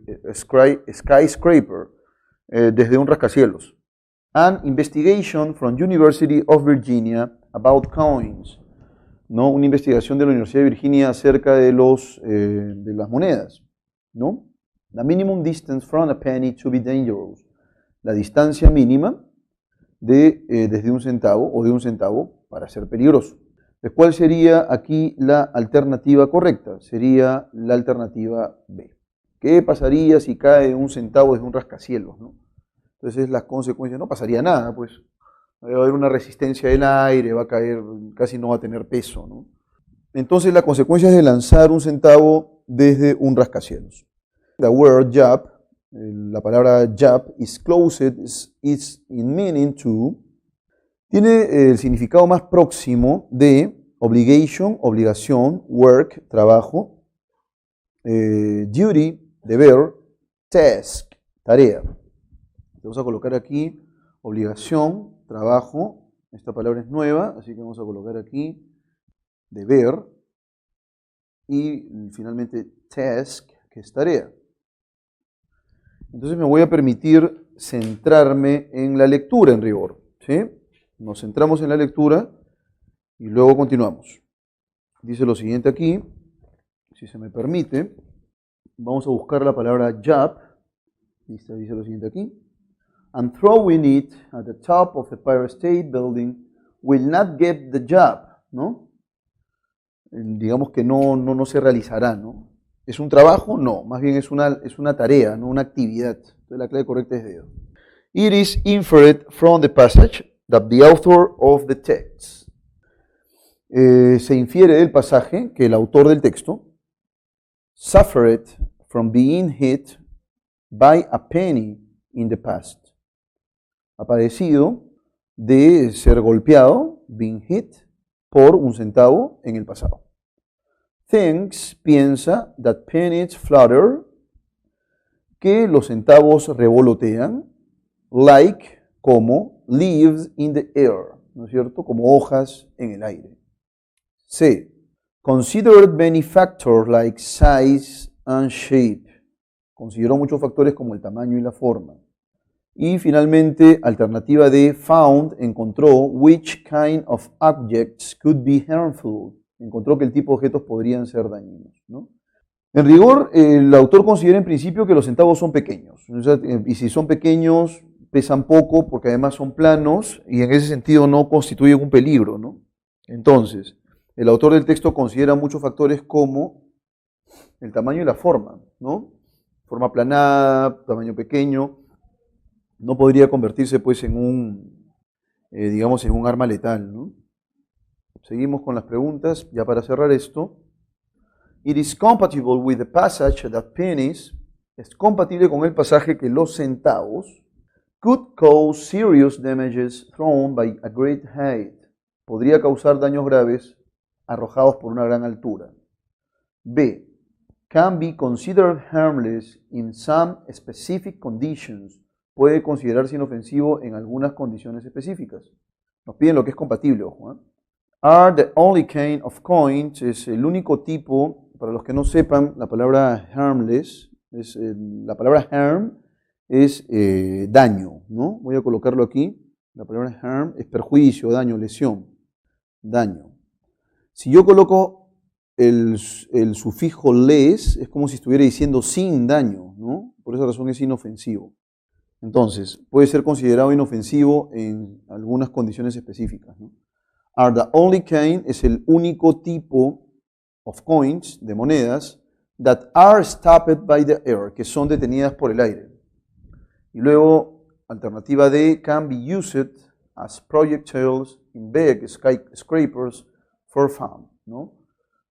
desde un rascacielos. An investigation from University of Virginia about coins, ¿no? Una investigación de la Universidad de Virginia acerca de las monedas, ¿no? The minimum distance from a penny to be dangerous, la distancia mínima desde un centavo o de un centavo para ser peligroso. ¿Cuál sería aquí la alternativa correcta? Sería la alternativa B. ¿Qué pasaría si cae un centavo desde un rascacielos, ¿no? Entonces las consecuencias, no pasaría nada, pues va a haber una resistencia del aire, va a caer, casi no va a tener peso, ¿no? Entonces la consecuencia es de lanzar un centavo desde un rascacielos. The word jab, la palabra jab, is closest, is in meaning to, tiene el significado más próximo de obligation, obligación, work, trabajo, duty, deber, task, tarea. Vamos a colocar aquí obligación, trabajo, esta palabra es nueva, así que vamos a colocar aquí deber y finalmente task, que es tarea. Entonces me voy a permitir centrarme en la lectura en rigor, ¿sí? Nos centramos en la lectura y luego continuamos. Dice lo siguiente aquí, si se me permite, vamos a buscar la palabra jab, dice lo siguiente aquí, and throwing it at the top of the Empire State Building will not get the job, ¿no? Digamos que no se realizará, ¿no? ¿Es un trabajo? No, más bien es una tarea, no una actividad. Entonces la clave correcta es dedo. It is inferred from the passage that the author of the text. Se infiere del pasaje que el autor del texto suffered from being hit by a penny in the past. Ha padecido de ser golpeado, being hit, por un centavo en el pasado. Thinks, piensa, that pennies flutter, que los centavos revolotean, like, como, leaves in the air, ¿no es cierto? Como hojas en el aire. C. Considered many factors like size and shape. Consideró muchos factores como el tamaño y la forma. Y finalmente, alternativa D, found, encontró which kind of objects could be harmful. Encontró que el tipo de objetos podrían ser dañinos, ¿no? En rigor, el autor considera en principio que los centavos son pequeños. O sea, y si son pequeños, pesan poco porque además son planos y en ese sentido no constituyen un peligro, ¿no? Entonces, el autor del texto considera muchos factores como el tamaño y la forma, ¿no? Forma aplanada, tamaño pequeño, no podría convertirse pues en digamos, en un arma letal, ¿no? Seguimos con las preguntas, ya para cerrar esto. It is compatible with the passage that pennies, es compatible con el pasaje que los centavos could cause serious damages thrown by a great height, podría causar daños graves arrojados por una gran altura. B, can be considered harmless in some specific conditions, puede considerarse inofensivo en algunas condiciones específicas. Nos piden lo que es compatible, ojo, ¿eh? Are the only kind of coins, es el único tipo. Para los que no sepan, la palabra harmless, la palabra harm es daño, ¿no? Voy a colocarlo aquí. La palabra harm es perjuicio, daño, lesión, daño. Si yo coloco el sufijo less, es como si estuviera diciendo sin daño, ¿no? Por esa razón es inofensivo. Entonces, puede ser considerado inofensivo en algunas condiciones específicas, ¿no? Are the only kind es el único tipo of coins, de monedas, that are stopped by the air, que son detenidas por el aire. Y luego, alternativa D, can be used as projectiles in big skyscrapers for fun, ¿no?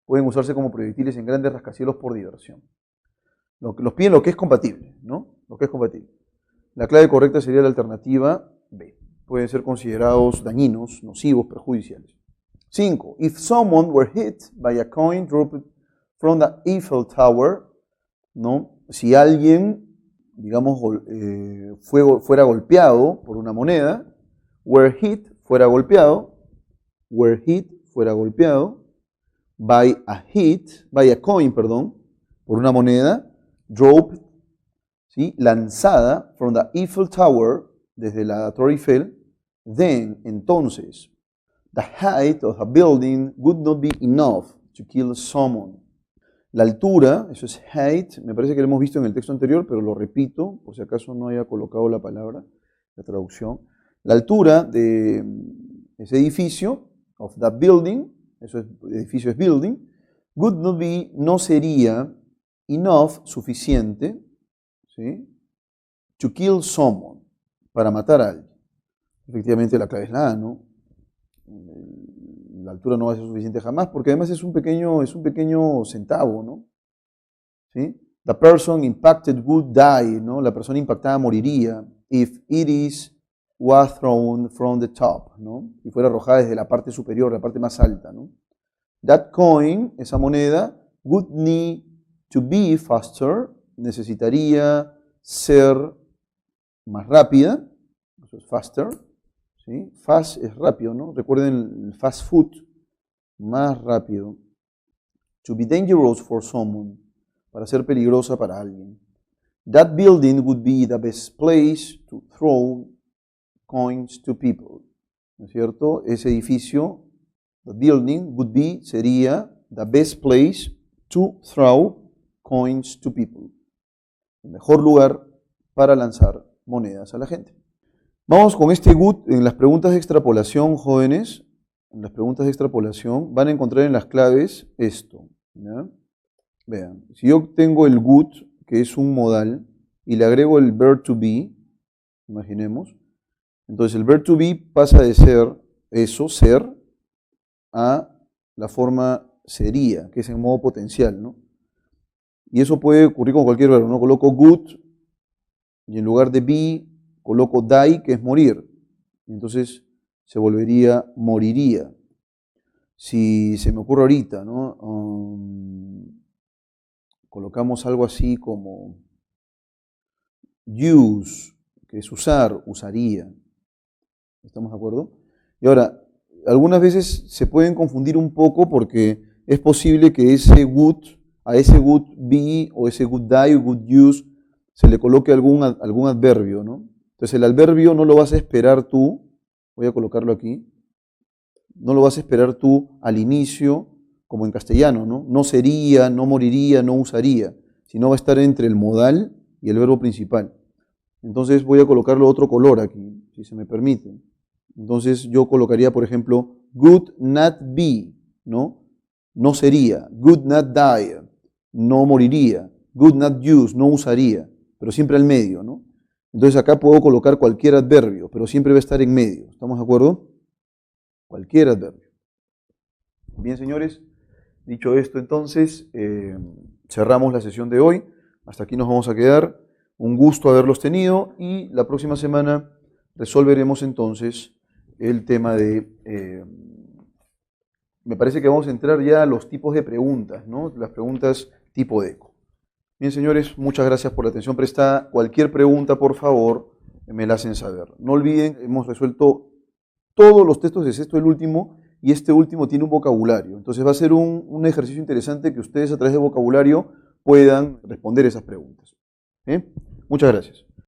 Pueden usarse como proyectiles en grandes rascacielos por diversión. Los piden lo que es compatible, ¿no? Lo que es compatible. La clave correcta sería la alternativa B. Pueden ser considerados dañinos, nocivos, perjudiciales. 5. If someone were hit by a coin dropped from the Eiffel Tower, ¿no? Si alguien, digamos, fuera golpeado por una moneda, were hit, fuera golpeado, by a coin, perdón, por una moneda, dropped, ¿sí? Lanzada from the Eiffel Tower, desde la Torre Eiffel, then, entonces, the height of a building would not be enough to kill someone. La altura, eso es height, me parece que lo hemos visto en el texto anterior, pero lo repito, por si acaso no haya colocado la palabra, la traducción. La altura de ese edificio, of that building, eso es, edificio es building, would not be, no sería enough, suficiente, ¿sí? To kill someone, para matar a alguien. Efectivamente la clave es la A, ¿no? La altura no va a ser suficiente jamás, porque además es un pequeño centavo, ¿no? ¿Sí? The person impacted would die, ¿no? La persona impactada moriría if it was thrown from the top, ¿no? Si fuera arrojada desde la parte superior, la parte más alta, ¿no? That coin, esa moneda, would need to be faster, necesitaría ser más rápida, eso es faster, ¿sí? Fast es rápido, ¿no? Recuerden el fast food, más rápido. To be dangerous for someone, para ser peligrosa para alguien. That building would be the best place to throw coins to people, ¿no es cierto? Ese edificio, the building would be, sería the best place to throw coins to people. El mejor lugar para lanzar monedas a la gente. Vamos con este good en las preguntas de extrapolación, jóvenes. En las preguntas de extrapolación van a encontrar en las claves esto, ¿ya? Vean, si yo tengo el good, que es un modal, y le agrego el verb to be, imaginemos, entonces el verb to be pasa de ser eso, ser, a la forma sería, que es en modo potencial, ¿no? Y eso puede ocurrir con cualquier verbo, ¿no? Coloco good y en lugar de be coloco die, que es morir. Entonces se volvería moriría. Si se me ocurre ahorita, ¿no? Colocamos algo así como use, que es usar, usaría. ¿Estamos de acuerdo? Y ahora, algunas veces se pueden confundir un poco porque es posible que ese would, a ese would be o ese would die o would use se le coloque algún adverbio, ¿no? Entonces el adverbio no lo vas a esperar tú, voy a colocarlo aquí, no lo vas a esperar tú al inicio, como en castellano, ¿no? No sería, no moriría, no usaría, sino va a estar entre el modal y el verbo principal. Entonces voy a colocarlo otro color aquí, si se me permite. Entonces yo colocaría, por ejemplo, would not be, ¿no? No sería, would not die, no moriría, would not use, no usaría, pero siempre al medio, ¿no? Entonces acá puedo colocar cualquier adverbio, pero siempre va a estar en medio. ¿Estamos de acuerdo? Cualquier adverbio. Bien, señores, dicho esto entonces, cerramos la sesión de hoy. Hasta aquí nos vamos a quedar. Un gusto haberlos tenido y la próxima semana resolveremos entonces el tema de... me parece que vamos a entrar ya a los tipos de preguntas, ¿no? Las preguntas tipo DECO. Bien, señores, muchas gracias por la atención prestada. Cualquier pregunta, por favor, me la hacen saber. No olviden, hemos resuelto todos los textos, excepto el último, y este último tiene un vocabulario. Entonces va a ser un ejercicio interesante que ustedes a través de vocabulario puedan responder esas preguntas. ¿Eh? Muchas gracias.